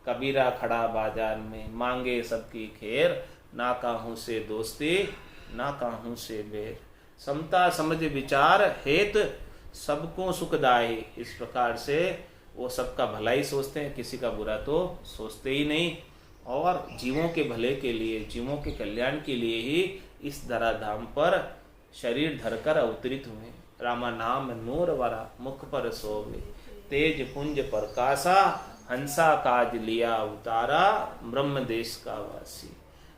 कबीरा खड़ा बाजार में, मांगे सबकी खैर, ना काहू से दोस्ती ना काहू से बैर। समता समझ विचार हेत सबको सुखदाई। इस प्रकार से वो सबका भला ही सोचते हैं, किसी का बुरा तो सोचते ही नहीं। और जीवों के भले के लिए, जीवों के कल्याण के लिए ही इस धराधाम पर शरीर धरकर अवतरित हुए। रामा नाम नूर वरा मुख पर सोवे, तेज पुंज प्रकाशा हंसा काज लिया उतारा, ब्रह्म देश का वासी।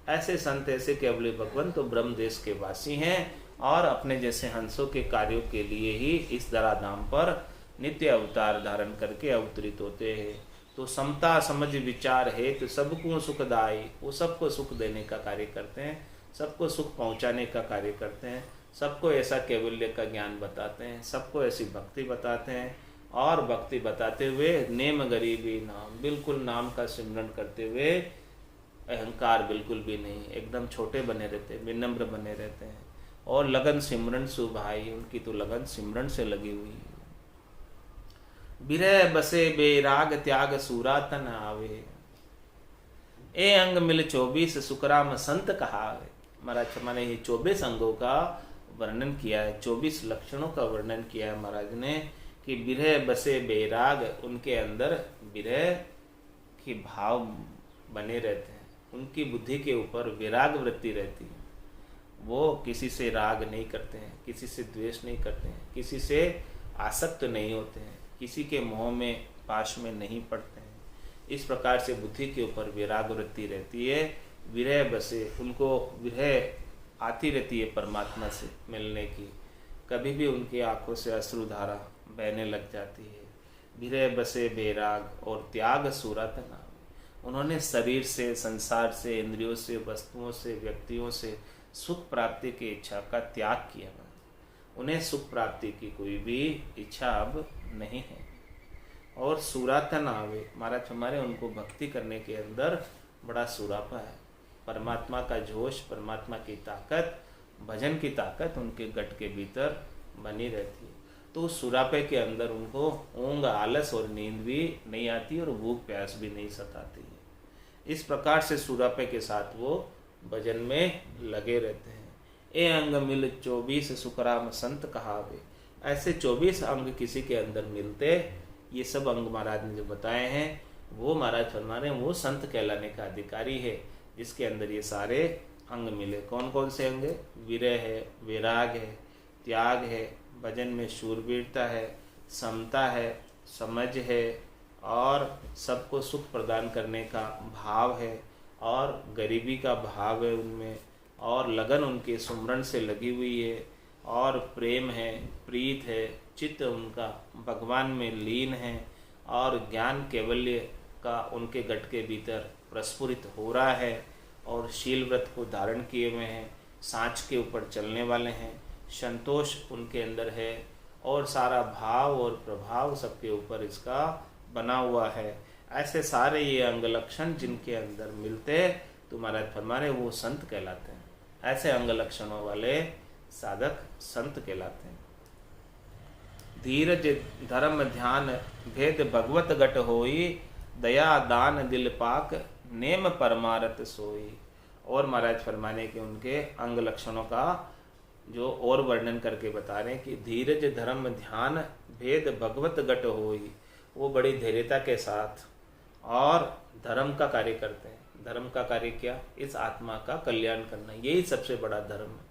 ऐसे संत, ऐसे केवली भगवंत तो ब्रह्म देश के वासी हैं और अपने जैसे हंसों के कार्यों के लिए ही इस धराधाम पर नित्य अवतार धारण करके अवतरित होते हैं। तो समता समझ विचार है तो सबको सुखदाई। वो सबको सुख देने का कार्य करते हैं, सबको सुख पहुंचाने का कार्य करते हैं, सबको ऐसा कैवल्य का ज्ञान बताते हैं, सबको ऐसी भक्ति बताते हैं। और भक्ति बताते हुए नेम गरीबी नाम, बिल्कुल नाम का सिमरन करते हुए अहंकार बिल्कुल भी नहीं, एकदम छोटे बने रहते हैं, विनम्र बने रहते हैं। और लगन सिमरन सुभाई, उनकी तो लगन सिमरन से लगी हुई है। बिरह बसे बेराग त्याग सूरा तन आवे, ए अंग मिल 24 सुकराम संत कहावे। महाराज मैंने ये 24 अंगों का वर्णन किया है, 24 लक्षणों का वर्णन किया है महाराज ने कि बिरह बसे बेराग, उनके अंदर बिरह की भाव बने रहते हैं, उनकी बुद्धि के ऊपर विराग वृत्ति रहती है। वो किसी से राग नहीं करते हैं, किसी से द्वेष नहीं करते हैं, किसी से आसक्त नहीं होते हैं, किसी के मोह में पाश में नहीं पड़ते हैं। इस प्रकार से बुद्धि के ऊपर विराग वृत्ति रहती है। विरह बसे, उनको विरह आती रहती है परमात्मा से मिलने की। कभी भी उनकी आंखों से अश्रुधारा बहने लग जाती है। विरह बसे बेराग और त्याग सूरत नाम, उन्होंने शरीर से, संसार से, इंद्रियों से, वस्तुओं से, व्यक्तियों से सुख प्राप्ति की इच्छा का त्याग किया। उन्हें सुख प्राप्ति की कोई भी इच्छा अब नहीं है। और सुरातन आवे, महाराज हमारे उनको भक्ति करने के अंदर बड़ा सुरापा है। परमात्मा का जोश, परमात्मा की ताकत, भजन की ताकत उनके गट के भीतर बनी रहती है। तो उस सुरापे के अंदर उनको ऊंग, आलस और नींद भी नहीं आती और भूख प्यास भी नहीं सताती है। इस प्रकार से सुरापे के साथ वो भजन में लगे रहते हैं। ए अंग मिल 24 सुखराम संत कहावे, ऐसे 24 अंग किसी के अंदर मिलते, ये सब अंग महाराज ने जो बताए हैं वो महाराज फरमाने वो संत कहलाने का अधिकारी है, जिसके अंदर ये सारे अंग मिले। कौन कौन से अंग? विरह है, विराग है, त्याग है, भजन में शूरवीरता है, समता है, समझ है, और सबको सुख प्रदान करने का भाव है, और गरीबी का भाव है उनमें, और लगन उनके सुमरन से लगी हुई है, और प्रेम है, प्रीत है, चित्त उनका भगवान में लीन है, और ज्ञान कैवल्य का उनके गट के भीतर प्रस्फुरित हो रहा है, और शील व्रत को धारण किए हुए हैं, सांच के ऊपर चलने वाले हैं, संतोष उनके अंदर है, और सारा भाव और प्रभाव सबके ऊपर इसका बना हुआ है। ऐसे सारे ये अंग लक्षण जिनके अंदर मिलते हैं तो महाराज फरमा रहे वो संत कहलाते हैं। ऐसे अंग लक्षणों वाले साधक संत कहलाते हैं। धीरज धर्म ध्यान भेद भगवत गट होई, दया दान दिल पाक नेम परमारत सोई। और महाराज फरमाने के उनके अंग लक्षणों का जो और वर्णन करके बता रहे हैं कि धीरज धर्म ध्यान भेद भगवत गट होई, वो बड़ी धैर्यता के साथ और धर्म का कार्य करते हैं। धर्म का कार्य क्या? इस आत्मा का कल्याण करना, यही सबसे बड़ा धर्म है।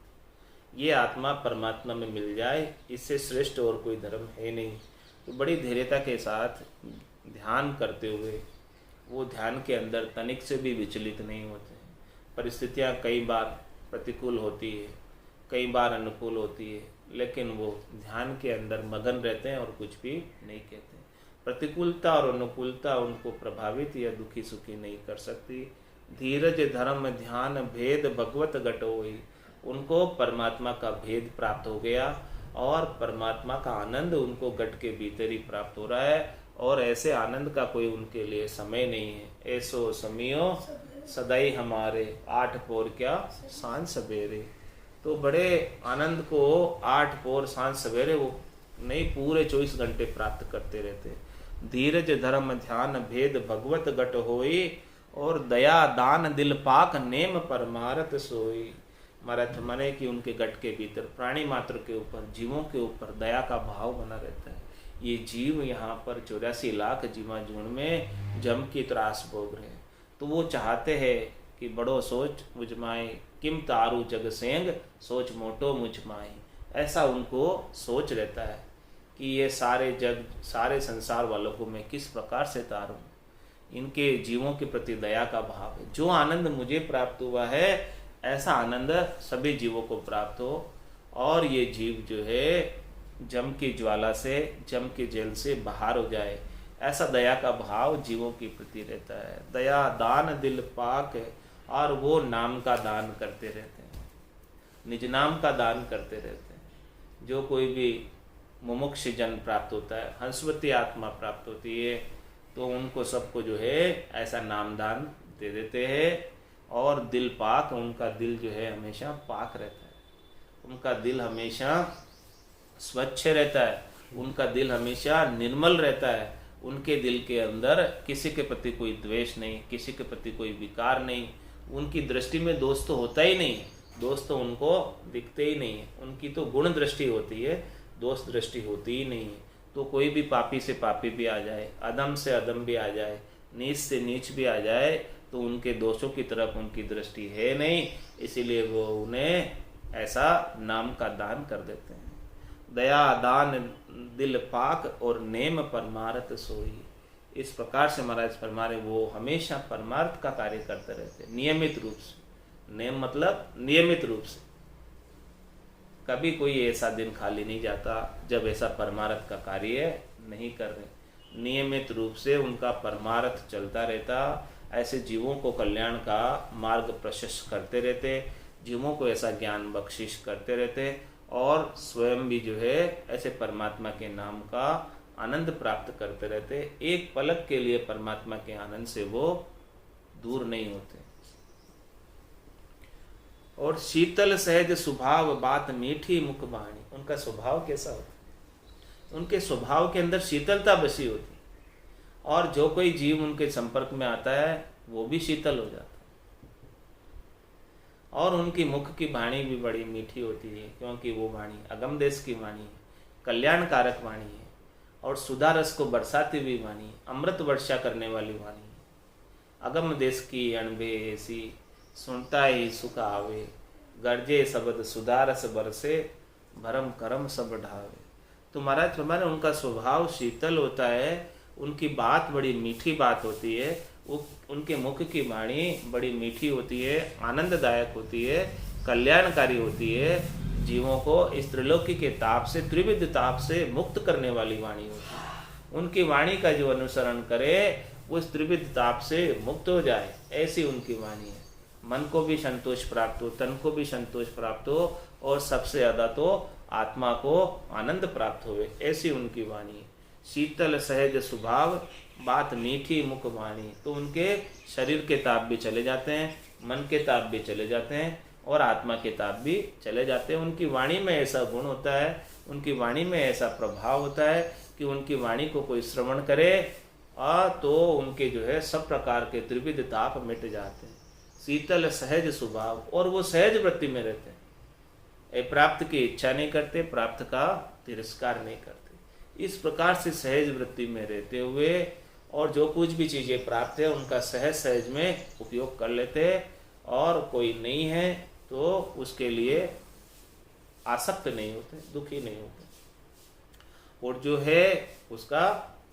ये आत्मा परमात्मा में मिल जाए, इससे श्रेष्ठ और कोई धर्म है नहीं। तो बड़ी धैर्यता के साथ ध्यान करते हुए वो ध्यान के अंदर तनिक से भी विचलित नहीं होते हैं। परिस्थितियाँ कई बार प्रतिकूल होती है, कई बार अनुकूल होती है, लेकिन वो ध्यान के अंदर मगन रहते हैं और कुछ भी नहीं कहते। प्रतिकूलता और अनुकूलता उनको प्रभावित या दुखी सुखी नहीं कर सकती। धीरज धर्म ध्यान भेद भगवत गट होई, उनको परमात्मा का भेद प्राप्त हो गया और परमात्मा का आनंद उनको गट के भीतर ही प्राप्त हो रहा है। और ऐसे आनंद का कोई उनके लिए समय नहीं है। ऐसो समियो सदाई हमारे, 8 पोर क्या सांझ सवेरे। तो बड़े आनंद को 8 पोर सांझ सवेरे वो नहीं, पूरे 24 घंटे प्राप्त करते रहते। धीरज धर्म ध्यान भेद भगवत गट होई, और दया दान दिल पाक नेम परमारथ सोई। महाराज माने कि उनके गट के भीतर प्राणी मात्र के ऊपर, जीवों के ऊपर दया का भाव बना रहता है। ये जीव यहाँ पर 84 लाख जीवा जून में जम की त्रास भोग रहे हैं, तो वो चाहते हैं कि बड़ो सोच मुझ माए, किम तारू जग सेंग सोच मोटो मुझ माए। ऐसा उनको सोच रहता है कि ये सारे जग, सारे संसार वालों को मैं किस प्रकार से तारूं। इनके जीवों के प्रति दया का भाव है। जो आनंद मुझे प्राप्त हुआ है, ऐसा आनंद सभी जीवों को प्राप्त हो, और ये जीव जो है जम की ज्वाला से, जम के जेल से बाहर हो जाए। ऐसा दया का भाव जीवों के प्रति रहता है। दया दान दिल पाक, और वो नाम का दान करते रहते हैं, निज नाम का दान करते रहते हैं। जो कोई भी मुमुक्ष जन प्राप्त होता है, हंसवती आत्मा प्राप्त होती है, तो उनको सबको जो है ऐसा नाम दान दे देते हैं। और दिल पाक, उनका दिल जो है हमेशा पाक रहता है, उनका दिल हमेशा स्वच्छ रहता है, उनका दिल हमेशा निर्मल रहता है। उनके दिल के अंदर किसी के प्रति कोई द्वेष नहीं, किसी के प्रति कोई विकार नहीं। उनकी दृष्टि में दोष तो होता ही नहीं है, दोष तो उनको दिखते ही नहीं है। उनकी तो गुण दृष्टि होती है, दोष दृष्टि होती ही नहीं है। तो कोई भी पापी से पापी भी आ जाए, अदम से अदम भी आ जाए, नीच से नीच भी आ जाए, तो उनके दोषों की तरफ उनकी दृष्टि है नहीं, इसीलिए वो उन्हें ऐसा नाम का दान कर देते हैं। दया दान दिल पाक और नेम परमार्थ सोई। इस प्रकार से महाराज फरमा रहे वो हमेशा परमार्थ का कार्य करते रहते, नियमित रूप से। नेम मतलब नियमित रूप से। कभी कोई ऐसा दिन खाली नहीं जाता जब ऐसा परमार्थ का कार्य नहीं कर रहे। नियमित रूप से उनका परमार्थ चलता रहता। ऐसे जीवों को कल्याण का मार्ग प्रशस्त करते रहते, जीवों को ऐसा ज्ञान बख्शिश करते रहते, और स्वयं भी जो है ऐसे परमात्मा के नाम का आनंद प्राप्त करते रहते। एक पलक के लिए परमात्मा के आनंद से वो दूर नहीं होते। और शीतल सहज स्वभाव बात मीठी मुख वाणी। उनका स्वभाव कैसा होता है? उनके स्वभाव के अंदर शीतलता बसी होती है, और जो कोई जीव उनके संपर्क में आता है वो भी शीतल हो जाता है। और उनकी मुख की वाणी भी बड़ी मीठी होती है, क्योंकि वो वाणी अगम देश की वाणी है, कल्याणकारक वाणी है, और सुधा रस को बरसाती हुई वाणी, अमृत वर्षा करने वाली वाणी है। अगम देश की अणबे ऐसी, सुनता ही सुख आवे, गर्जे शब्द सुधा रस बरसे, भरम करम सब ढावे। तो महाराज हमारे उनका स्वभाव शीतल होता है, उनकी बात बड़ी मीठी बात होती है, वो उनके मुख की वाणी बड़ी मीठी होती है, आनंददायक होती है, कल्याणकारी होती है। जीवों को इस त्रिलोकी के ताप से, त्रिविध ताप से मुक्त करने वाली वाणी होती है। उनकी वाणी का जो अनुसरण करे वो इस त्रिविध ताप से मुक्त हो जाए, ऐसी उनकी वाणी है। मन को भी संतोष प्राप्त हो, तन को भी संतोष प्राप्त हो, और सबसे ज्यादा तो आत्मा को आनंद प्राप्त हो, ऐसी उनकी वाणी। शीतल सहज स्वभाव बात मीठी मुख वाणी। तो उनके शरीर के ताप भी चले जाते हैं, मन के ताप भी चले जाते हैं, और आत्मा के ताप भी चले जाते हैं। उनकी वाणी में ऐसा गुण होता है, उनकी वाणी में ऐसा प्रभाव होता है कि उनकी वाणी को कोई श्रवण करे तो उनके जो है सब प्रकार के त्रिविध ताप मिट जाते हैं। शीतल सहज स्वभाव, और वो सहज वृत्ति में रहते हैं, प्राप्त की इच्छा नहीं करते, प्राप्त का तिरस्कार नहीं करते। इस प्रकार से सहज वृत्ति में रहते हुए और जो कुछ भी चीज़ें प्राप्त है उनका सहज सहज में उपयोग कर लेते हैं, और कोई नहीं है तो उसके लिए आसक्त नहीं होते, दुखी नहीं होते, और जो है उसका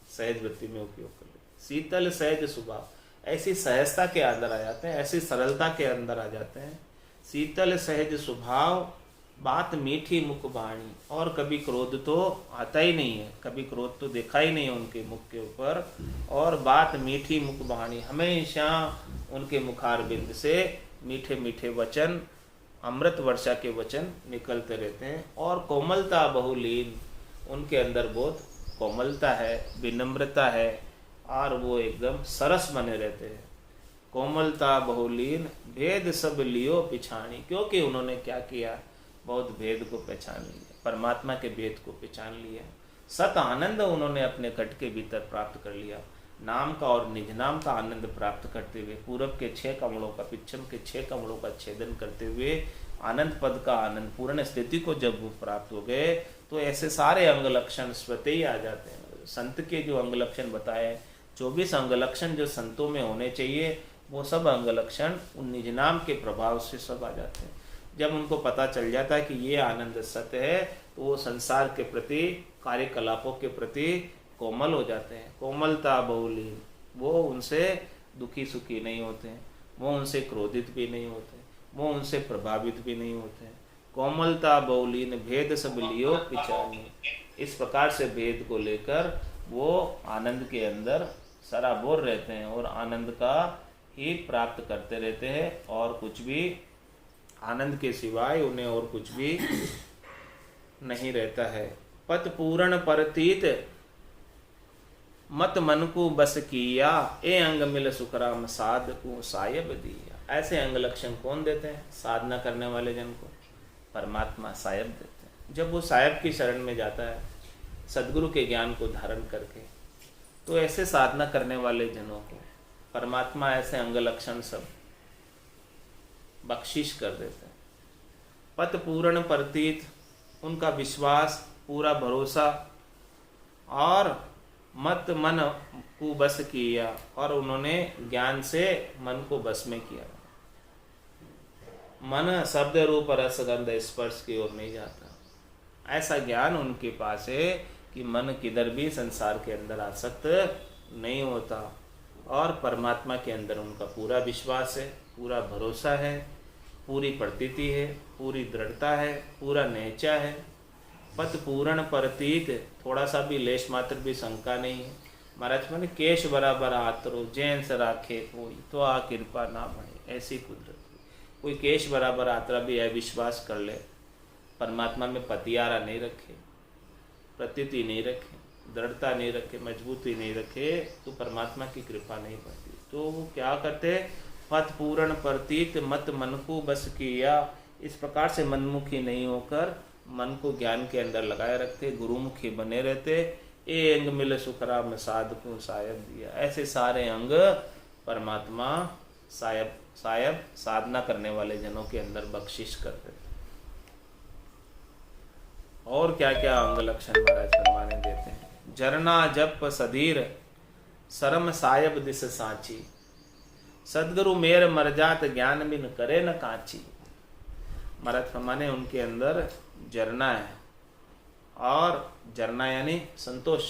सहज वृत्ति में उपयोग कर लेते। शीतल सहज स्वभाव, ऐसी सहजता के अंदर आ जाते हैं, ऐसी सरलता के अंदर आ जाते हैं। शीतल सहज स्वभाव, बात मीठी मुख वाणी, और कभी क्रोध तो आता ही नहीं है, कभी क्रोध तो देखा ही नहीं है उनके मुख के ऊपर, और बात मीठी मुख वाणी, हमेशा उनके मुखारबिंद से मीठे मीठे वचन, अमृत वर्षा के वचन निकलते रहते हैं। और कोमलता बहुलीन, उनके अंदर बहुत कोमलता है, विनम्रता है, और वो एकदम सरस बने रहते हैं। कोमलता बहुलीन, भेद सब लियो पिछानी, क्योंकि उन्होंने क्या किया, बहुत भेद को पहचान लिया, परमात्मा के भेद को पहचान लिया। सत आनंद उन्होंने अपने घट के भीतर प्राप्त कर लिया, नाम का और निज नाम का आनंद प्राप्त करते हुए, पूरब के 6 कमलों का, पश्चिम के 6 कमलों का छेदन करते हुए आनंद पद का आनंद, पूर्ण स्थिति को जब वो प्राप्त हो गए तो ऐसे सारे अंग लक्षण स्वतः ही आ जाते हैं। संत के जो अंग लक्षण बताए, 24 अंग लक्षण जो संतों में होने चाहिए, वो सब अंग लक्षण उन निज नाम के प्रभाव से सब आ जाते हैं। जब उनको पता चल जाता है कि ये आनंद सत्य है, तो वो संसार के प्रति, कार्यकलापों के प्रति कोमल हो जाते हैं। कोमलता बहुलीन, वो उनसे दुखी सुखी नहीं होते हैं, वो उनसे क्रोधित भी नहीं होते, वो उनसे प्रभावित भी नहीं होते हैं। कोमलता बहुलीन, भेद सब लियो पिछानी, इस प्रकार से भेद को लेकर वो आनंद के अंदर सराबोर रहते हैं और आनंद का ही प्राप्त करते रहते हैं, और कुछ भी आनंद के सिवाय उन्हें और कुछ भी नहीं रहता है। पत पूर्ण परतीत मत मन को बस किया, ए अंग मिल सुखराम साध को सायब दिया। ऐसे अंग लक्षण कौन देते हैं? साधना करने वाले जन को परमात्मा सायब देते हैं। जब वो सायब की शरण में जाता है सदगुरु के ज्ञान को धारण करके, तो ऐसे साधना करने वाले जनों को परमात्मा ऐसे अंग लक्षण सब बख्शिश कर देते हैं। पत पूर्ण प्रतीत, उनका विश्वास, पूरा भरोसा, और मत मन को बस किया, और उन्होंने ज्ञान से मन को बस में किया। मन शब्द रूप रस गंध स्पर्श की ओर नहीं जाता। ऐसा ज्ञान उनके पास है कि मन किधर भी संसार के अंदर आसक्त नहीं होता, और परमात्मा के अंदर उनका पूरा विश्वास है, पूरा भरोसा है, पूरी प्रतीति है, पूरी दृढ़ता है, पूरा निश्चय है। पत पूर्ण प्रतीत, थोड़ा सा भी लेश मात्र भी शंका नहीं है। महाराज मैंने केश बराबर आतरो जैन से राखे कोई, तो आ कृपा ना बने, ऐसी कुदरत। कोई केश बराबर आतरा भी अविश्वास कर ले, परमात्मा में पतियारा नहीं रखे, प्रतीति नहीं रखे, दृढ़ता नहीं रखे, मजबूती नहीं रखे, तो परमात्मा की कृपा नहीं पड़ती। तो वो क्या करते, पथ पूर्ण प्रतीत मत मन को बस किया, इस प्रकार से मनमुखी नहीं होकर मन को ज्ञान के अंदर लगाए रखते, गुरुमुखी बने रहते। ए अंग मिल सुखराम साधु सायब दिया। ऐसे सारे अंग परमात्मा सायब साधना करने वाले जनों के अंदर बख्शिश करते थे। और क्या क्या अंग लक्षण महाराज फरमाने देते हैं। झरना जप सधीर शरम सायब दिस सांची, सदगुरु मेर मर जात ज्ञान बिन करे न कांची। महाराज फरमाने उनके अंदर झरना है, और झरना यानी संतोष,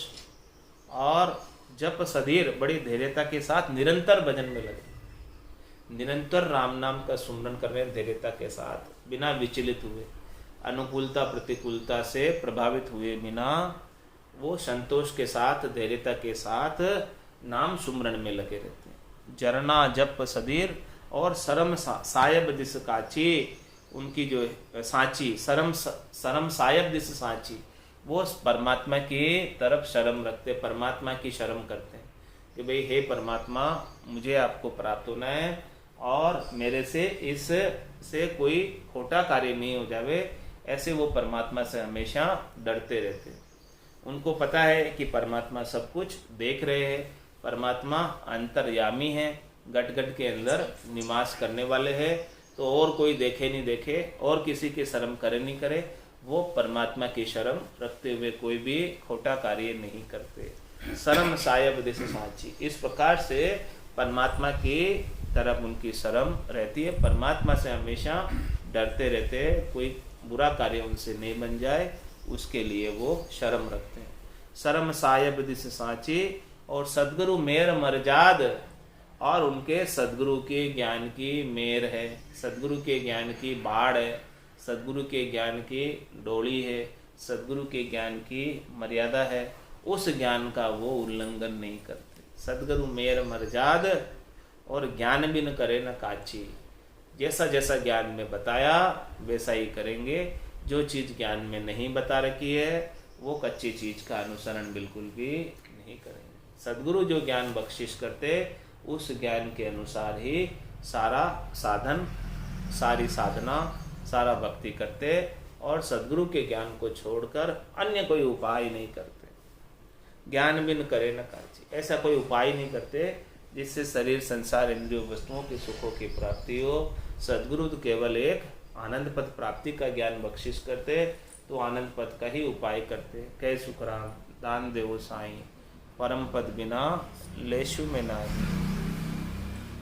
और जप सधीर बड़ी धैर्यता के साथ निरंतर भजन में लगे, निरंतर राम नाम का सुमरन कर रहे हैं धैर्यता के साथ, बिना विचलित हुए, अनुकूलता प्रतिकूलता से प्रभावित हुए बिना, वो संतोष के साथ धैर्यता के साथ नाम सुमरन में लगे रहते हैं। झरना जप सधीर और शरम सायब दिस काची, उनकी जो सांची शरम सायब दिस सांची, वो परमात्मा की तरफ शर्म रखते, परमात्मा की शर्म करते हैं कि भाई हे परमात्मा, मुझे आपको प्राप्त होना है, और मेरे से इस से कोई खोटा कार्य नहीं हो जावे। ऐसे वो परमात्मा से हमेशा डरते रहते। उनको पता है कि परमात्मा सब कुछ देख रहे हैं, परमात्मा अंतर्यामी है, घट घट के अंदर निवास करने वाले हैं। तो और कोई देखे नहीं देखे और किसी की शर्म करे नहीं करे, वो परमात्मा की शर्म रखते हुए कोई भी खोटा कार्य नहीं करते। शर्म सायब दिस साची, इस प्रकार से परमात्मा की तरफ उनकी शर्म रहती है। परमात्मा से हमेशा डरते रहते हैं, कोई बुरा कार्य उनसे नहीं बन जाए, उसके लिए वो शर्म रखते हैं। शर्म सायब दिस साची, और सदगुरु मेर मर्जाद, और उनके सदगुरु के ज्ञान की मेर है, सदगुरु के ज्ञान की बाढ़ है, सदगुरु के ज्ञान की डोली है, सदगुरु के ज्ञान की मर्यादा है, उस ज्ञान का वो उल्लंघन नहीं करते। सदगुरु मेर मर्जाद, और ज्ञान भी न करे न काची, जैसा जैसा ज्ञान में बताया वैसा ही करेंगे। जो चीज़ ज्ञान में नहीं बता रखी है वो कच्ची चीज़ का अनुसरण बिल्कुल भी नहीं करेंगे। सदगुरु जो ज्ञान बख्शिश करते उस ज्ञान के अनुसार ही सारा साधन, सारी साधना, सारा भक्ति करते, और सदगुरु के ज्ञान को छोड़कर अन्य कोई उपाय नहीं करते। ज्ञान बिन करे न काची, ऐसा कोई उपाय नहीं करते जिससे शरीर, संसार, इंद्रियों, वस्तुओं की सुखों की प्राप्ति हो। सदगुरु तो केवल एक आनंद पद प्राप्ति का ज्ञान बख्शिश करते, तो आनंद पद का ही उपाय करते। कह सुखराम दान देवो साईं, परम पद बिना लेशु में नाई।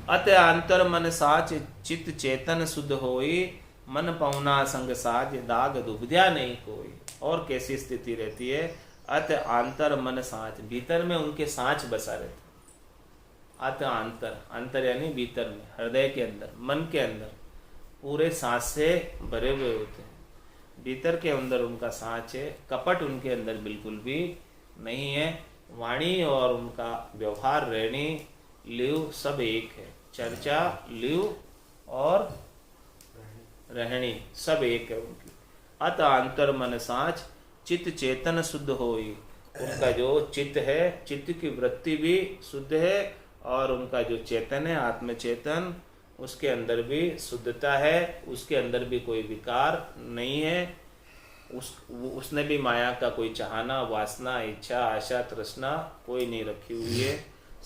अत अंतर मन साच, चित चेतन शुद्ध होई, मन पौना संग साज, दाग दुबध्या नहीं कोई। और कैसी स्थिति रहती है? अत अंतर मन साच, भीतर में उनके साँच बसा रहता। अत अंतर, अंतर यानी भीतर में, हृदय के अंदर, मन के अंदर पूरे सांस से भरे हुए होते हैं। भीतर के अंदर उनका सांच है, कपट उनके अंदर बिल्कुल भी नहीं है। वाणी और उनका व्यवहार, रहनी, लिव सब एक है। चर्चा, लिव और रहनी सब एक है उनकी। अत अंतर मन सांच, चित्त चेतन शुद्ध होई, उनका जो चित्त है, चित्त की वृत्ति भी शुद्ध है, और उनका जो चेतन है, आत्म चेतन, उसके अंदर भी शुद्धता है, उसके अंदर भी कोई विकार नहीं है। उसने भी माया का कोई चाहना, वासना, इच्छा, आशा, तृष्णा कोई नहीं रखी हुई है,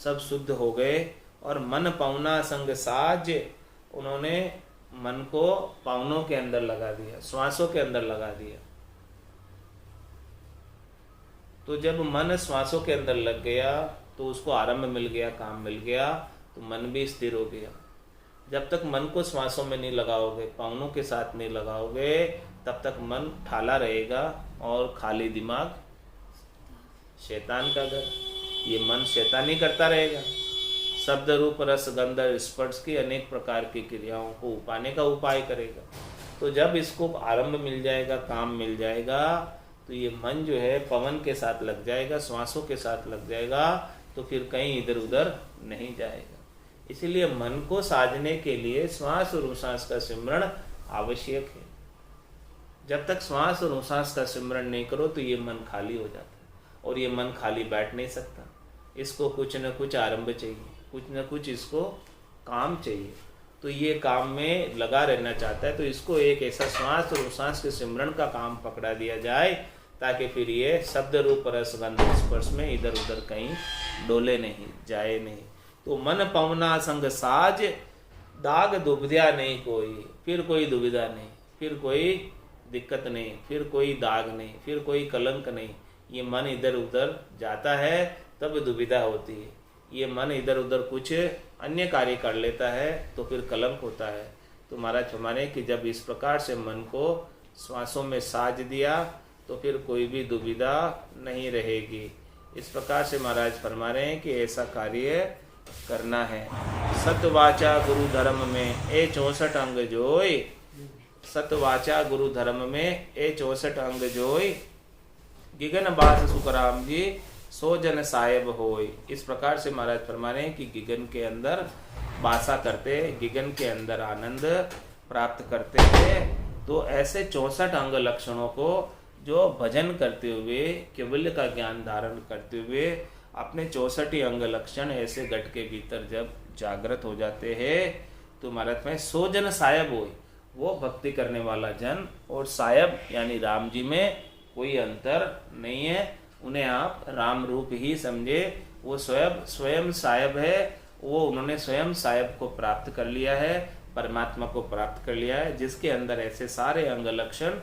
सब शुद्ध हो गए। और मन पौना संग साज, उन्होंने मन को पावनों के अंदर लगा दिया, श्वासों के अंदर लगा दिया। तो जब मन श्वासों के अंदर लग गया तो उसको आरंभ मिल गया, काम मिल गया, तो मन भी स्थिर हो गया। जब तक मन को श्वासों में नहीं लगाओगे, पावनों के साथ नहीं लगाओगे, तब तक मन ठाला रहेगा और खाली दिमाग शैतान का घर। ये मन शैतानी करता रहेगा। शब्द, रूप, रस, गंध, स्पर्श की अनेक प्रकार की क्रियाओं को पाने का उपाय करेगा। तो जब इसको आरंभ मिल जाएगा, काम मिल जाएगा, तो ये मन जो है पवन के साथ लग जाएगा, श्वासों के साथ लग जाएगा, तो फिर कहीं इधर उधर नहीं जाएगा। इसीलिए मन को साधने के लिए श्वास और उश्वास का सिमरण आवश्यक है। जब तक श्वास और उश्वास का सिमरण नहीं करो तो ये मन खाली हो जाता है, और ये मन खाली बैठ नहीं सकता। इसको कुछ न कुछ आरंभ चाहिए, कुछ न कुछ इसको काम चाहिए। तो ये काम में लगा रहना चाहता है, तो इसको एक ऐसा श्वास और उश्वास के सिमरण का काम पकड़ा दिया जाए, ताकि फिर ये शब्द, रूप, रस, गंध, स्पर्श में इधर उधर कहीं डोले नहीं, जाए नहीं। तो मन पवना संग साज, दाग दुबध्या नहीं कोई, फिर कोई दुविधा नहीं, फिर कोई दिक्कत नहीं, फिर कोई दाग नहीं, फिर कोई कलंक नहीं। ये मन इधर उधर जाता है तब दुविधा होती है। ये मन इधर उधर कुछ अन्य कार्य कर लेता है तो फिर कलंक होता है। तो महाराज फरमाने कि जब इस प्रकार से मन को श्वासों में साज दिया तो फिर कोई भी दुविधा नहीं रहेगी। इस प्रकार से महाराज फरमा रहे हैं कि ऐसा कार्य करना है। सतवाचा गुरु धर्म में ए 64 अंग जोई, सतवाचा गुरु धर्म में ए 64 अंग जोई, गिगन बास सुखराम जी सो जन साहेब होई। इस प्रकार से महाराज फरमा रहे हैं कि गिगन के अंदर वासा करते, गिगन के अंदर आनंद प्राप्त करते थे। तो ऐसे 64 अंग लक्षणों को जो भजन करते हुए, केवल्य का ज्ञान धारण करते हुए अपने 64 अंग लक्षण ऐसे घट के भीतर जब जागृत हो जाते हैं तो महाराज में सो जन साहेब होई, वो भक्ति करने वाला जन और साहेब यानी राम जी में कोई अंतर नहीं है। उन्हें आप राम रूप ही समझे। वो स्वयं साहेब है वो उन्होंने स्वयं साहेब को प्राप्त कर लिया है, परमात्मा को प्राप्त कर लिया है, जिसके अंदर ऐसे सारे अंग लक्षण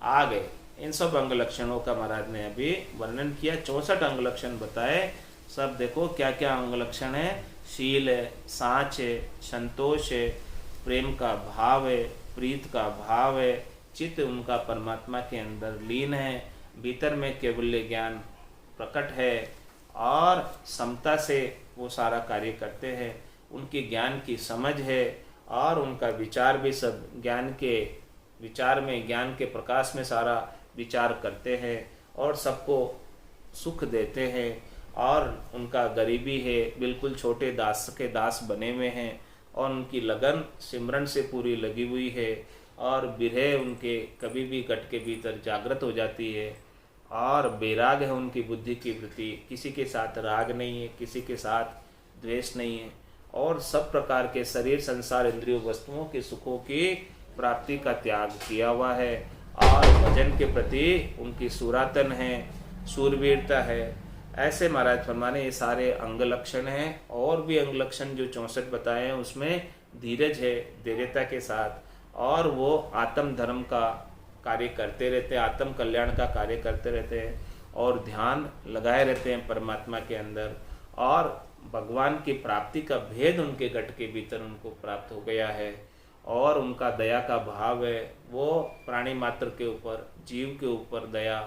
आ गए। इन सब अंग लक्षणों का महाराज ने अभी वर्णन किया, 64 अंग लक्षण बताए। सब देखो क्या क्या अंग लक्षण है। शील है, साँच है, संतोष है, प्रेम का भाव है, प्रीत का भाव है, चित्त उनका परमात्मा के अंदर लीन है, भीतर में केवल्य ज्ञान प्रकट है और समता से वो सारा कार्य करते हैं। उनकी ज्ञान की समझ है और उनका विचार भी सब ज्ञान के विचार में, ज्ञान के प्रकाश में सारा विचार करते हैं और सबको सुख देते हैं। और उनका गरीबी है, बिल्कुल छोटे दास के दास बने हुए हैं और उनकी लगन सिमरन से पूरी लगी हुई है और विरह उनके कभी भी गट के भीतर जागृत हो जाती है और बेराग है उनकी बुद्धि की वृत्ति। किसी के साथ राग नहीं है, किसी के साथ द्वेष नहीं है और सब प्रकार के शरीर, संसार, इंद्रियों, वस्तुओं के सुखों की प्राप्ति का त्याग किया हुआ है और भजन के प्रति उनकी सुरातन है, सूरवीरता है। ऐसे महाराज फरमाने ये सारे अंग लक्षण हैं। और भी अंग लक्षण जो 64 बताए हैं उसमें धीरज है, धैर्यता के साथ, और वो आत्म धर्म का कार्य करते रहते हैं, आत्म कल्याण का कार्य करते रहते हैं और ध्यान लगाए रहते हैं परमात्मा के अंदर और भगवान की प्राप्ति का भेद उनके गट के भीतर उनको प्राप्त हो गया है। और उनका दया का भाव है, वो प्राणी मात्र के ऊपर, जीव के ऊपर दया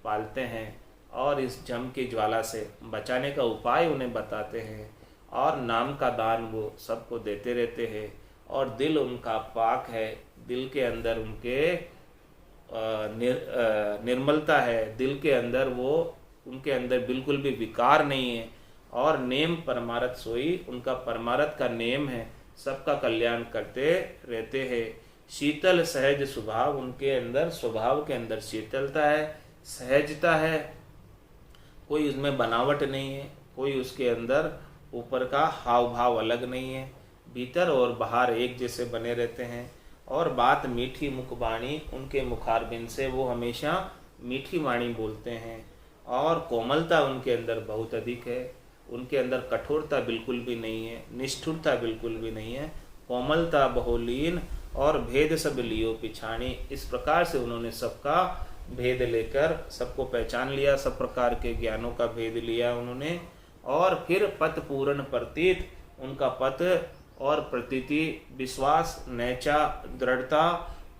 पालते हैं और इस जम की ज्वाला से बचाने का उपाय उन्हें बताते हैं और नाम का दान वो सबको देते रहते हैं। और दिल उनका पाक है, दिल के अंदर उनके निर्मलता है, दिल के अंदर वो उनके अंदर बिल्कुल भी विकार नहीं है। और नेम परमारथ सोई, उनका परमारथ का नेम है, सबका कल्याण करते रहते हैं। शीतल सहज स्वभाव, उनके अंदर स्वभाव के अंदर शीतलता है, सहजता है, कोई उसमें बनावट नहीं है, कोई उसके अंदर ऊपर का हाव भाव अलग नहीं है, भीतर और बाहर एक जैसे बने रहते हैं। और बात मीठी मुख वाणी, उनके मुखारबिंद से वो हमेशा मीठी वाणी बोलते हैं और कोमलता उनके अंदर बहुत अधिक है। उनके अंदर कठोरता बिल्कुल भी नहीं है, निष्ठुरता बिल्कुल भी नहीं है, कोमलता बहुलीन और भेद सब लियो पिछाणी। इस प्रकार से उन्होंने सबका भेद लेकर सबको पहचान लिया, सब प्रकार के ज्ञानों का भेद लिया उन्होंने। और फिर पथ पूर्ण प्रतीत, उनका पथ और प्रतीति, विश्वास, नैचा, दृढ़ता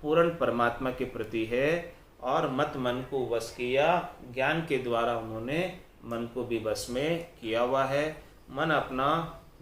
पूर्ण परमात्मा के प्रति है। और मत मन को वश किया, ज्ञान के द्वारा उन्होंने मन को भी वश में किया हुआ है। मन अपना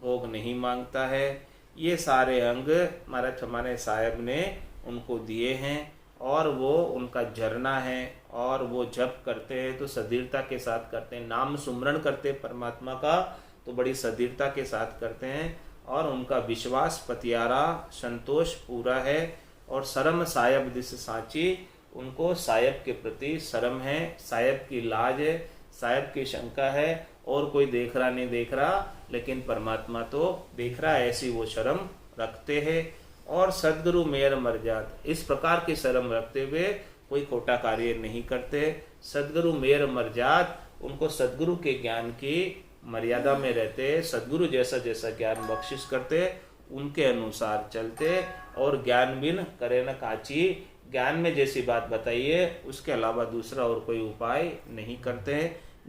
भोग नहीं मांगता है। ये सारे अंग महाराज हमारे साहेब ने उनको दिए हैं और वो उनका झरना है। और वो जप करते हैं तो सधीरता के साथ करते हैं, नाम सुमरण करते हैं परमात्मा का तो बड़ी सधीरता के साथ करते हैं। और उनका विश्वास पतियारा, संतोष पूरा है। और शर्म साहेब दिस साची, उनको साहेब के प्रति शर्म है, साहेब की लाज है, साहेब की शंका है। और कोई देख रहा नहीं देख रहा, लेकिन परमात्मा तो देख रहा है, ऐसी वो शर्म रखते हैं। और सदगुरु मेर मर्जात, इस प्रकार की शर्म रखते हुए कोई खोटा कार्य नहीं करते। सदगुरु मेर मर्जात, उनको सदगुरु के ज्ञान की मर्यादा में रहते, सदगुरु जैसा जैसा ज्ञान बख्शिश करते उनके अनुसार चलते। और ज्ञान बिन करे न काची, ज्ञान में जैसी बात बताइए उसके अलावा दूसरा और कोई उपाय नहीं करते,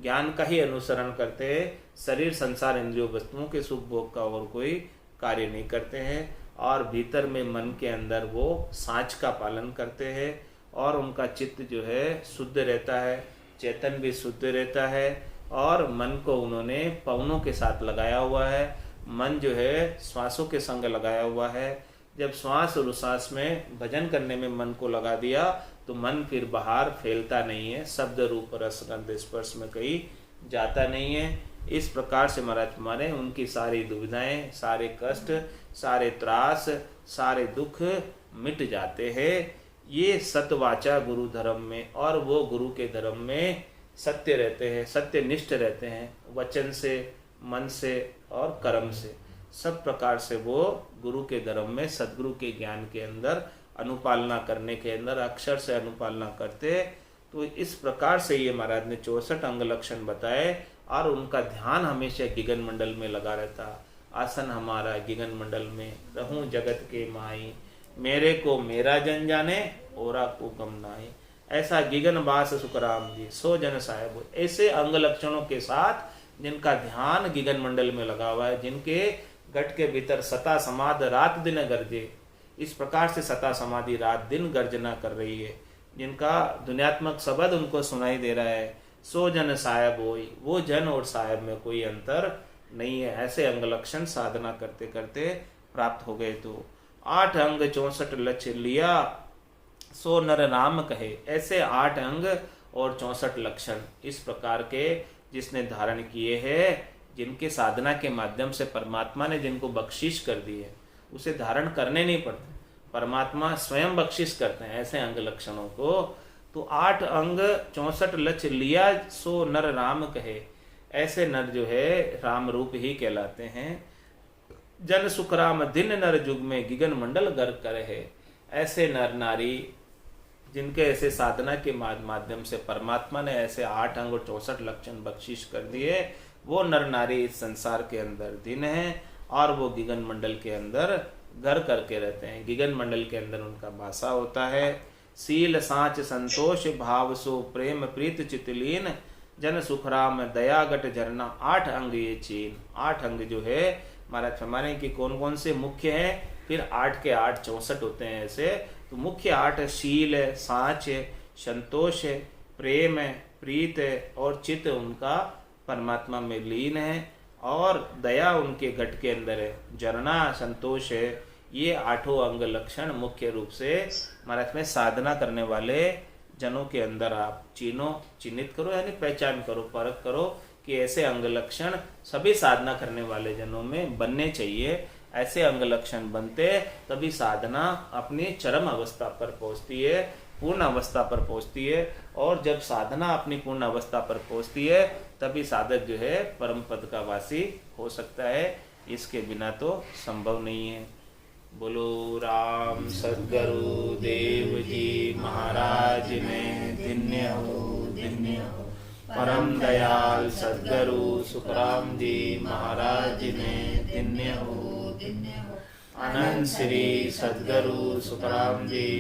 ज्ञान का ही अनुसरण करते हैं। शरीर, संसार, इंद्रियों, वस्तुओं के सुख भोग का और कोई कार्य नहीं करते हैं। और भीतर में मन के अंदर वो सांच का पालन करते हैं और उनका चित्त जो है शुद्ध रहता है, चेतन भी शुद्ध रहता है। और मन को उन्होंने पवनों के साथ लगाया हुआ है, मन जो है श्वासों के संग लगाया हुआ है। जब श्वास और उश्वास में भजन करने में मन को लगा दिया तो मन फिर बाहर फैलता नहीं है, शब्द रूप रस गंध स्पर्श में कहीं जाता नहीं है। इस प्रकार से महाराज हमारे उनकी सारी दुविधाएं, सारे कष्ट, सारे त्रास, सारे दुख मिट जाते हैं। ये सत्यवाचा गुरु धर्म में, और वो गुरु के धर्म में सत्य रहते हैं, सत्यनिष्ठ रहते हैं, वचन से, मन से और कर्म से, सब प्रकार से वो गुरु के धर्म में, सदगुरु के ज्ञान के अंदर अनुपालना करने के अंदर अक्षर से अनुपालना करते। तो इस प्रकार से ये महाराज ने 64 अंग लक्षण बताए और उनका ध्यान हमेशा गिगन मंडल में लगा रहता। आसन हमारा गिगन मंडल में, रहूं जगत के माई, मेरे को मेरा जन जाने, औरा को गम नाई। ऐसा गिगन वास सुखराम जी, सो जन साहेब। ऐसे अंग लक्षणों के साथ जिनका ध्यान गिगन मंडल में लगा हुआ है, जिनके घट के भीतर सता समाध रात दिन गर्जे, इस प्रकार से सता समाधि रात दिन गर्जना कर रही है, जिनका दुनियात्मक शब्द उनको सुनाई दे रहा है, सो जन साहेब होई, वो जन और साहेब में कोई अंतर नहीं है। ऐसे अंग लक्षण साधना करते करते प्राप्त हो गए। तो 8 अंग 64 लक्ष्य लिया, सो नर राम कहे। ऐसे 8 अंग और 64 लक्षण इस प्रकार के जिसने धारण किए हैं, जिनके साधना के माध्यम से परमात्मा ने जिनको बख्शिश कर दी है, उसे धारण करने नहीं पड़ते, परमात्मा स्वयं बख्शिश करते हैं ऐसे अंग लक्षणों को। तो 8 अंग 64 लक्ष्य लिया, सो नर राम कहे। ऐसे नर जो है राम रूप ही कहलाते हैं। जन सुख राम दिन नर जुग में, गिगन मंडल गर करे है। ऐसे नर नारी जिनके ऐसे साधना के माध्यम से परमात्मा ने ऐसे 8 अंग और 64 लक्षण बख्शिश कर दिए, वो नर नारी इस संसार के अंदर दिन है और वो गिगन मंडल के अंदर घर करके रहते हैं। गिगन मंडल के अंदर उनका वासा होता है। सील साच संतोष भाव सो प्रेम प्रीत चितलीन, जन सुखराम दया गट झरना, 8 अंग ये चीन। 8 अंग जो है महाराज फरमाने की कौन कौन से मुख्य हैं, फिर 8 के 8 64 होते हैं ऐसे। तो मुख्य 8 शील है, साच है, संतोष है, प्रेम है, प्रीत है और चित्त उनका परमात्मा में लीन है, और दया उनके घट के अंदर है, झरना संतोष है। ये 8 अंग लक्षण मुख्य रूप से महाराज में साधना करने वाले जनों के अंदर आप चिन्हित करो, यानी पहचान करो, परख करो कि ऐसे अंग लक्षण सभी साधना करने वाले जनों में बनने चाहिए। ऐसे अंग लक्षण बनते तभी साधना अपनी चरम अवस्था पर पहुंचती है, पूर्ण अवस्था पर पहुंचती है। और जब साधना अपनी पूर्ण अवस्था पर पहुंचती है तभी साधक जो है परम पद का वासी हो सकता है, इसके बिना तो संभव नहीं है। बोलो राम सद्गुरु देव जी महाराज ने धन्य हो। परम दयाल सद्गुरु सुखराम जी महाराज ने धन्य हो। अनंत श्री सद्गुरु सुखराम जी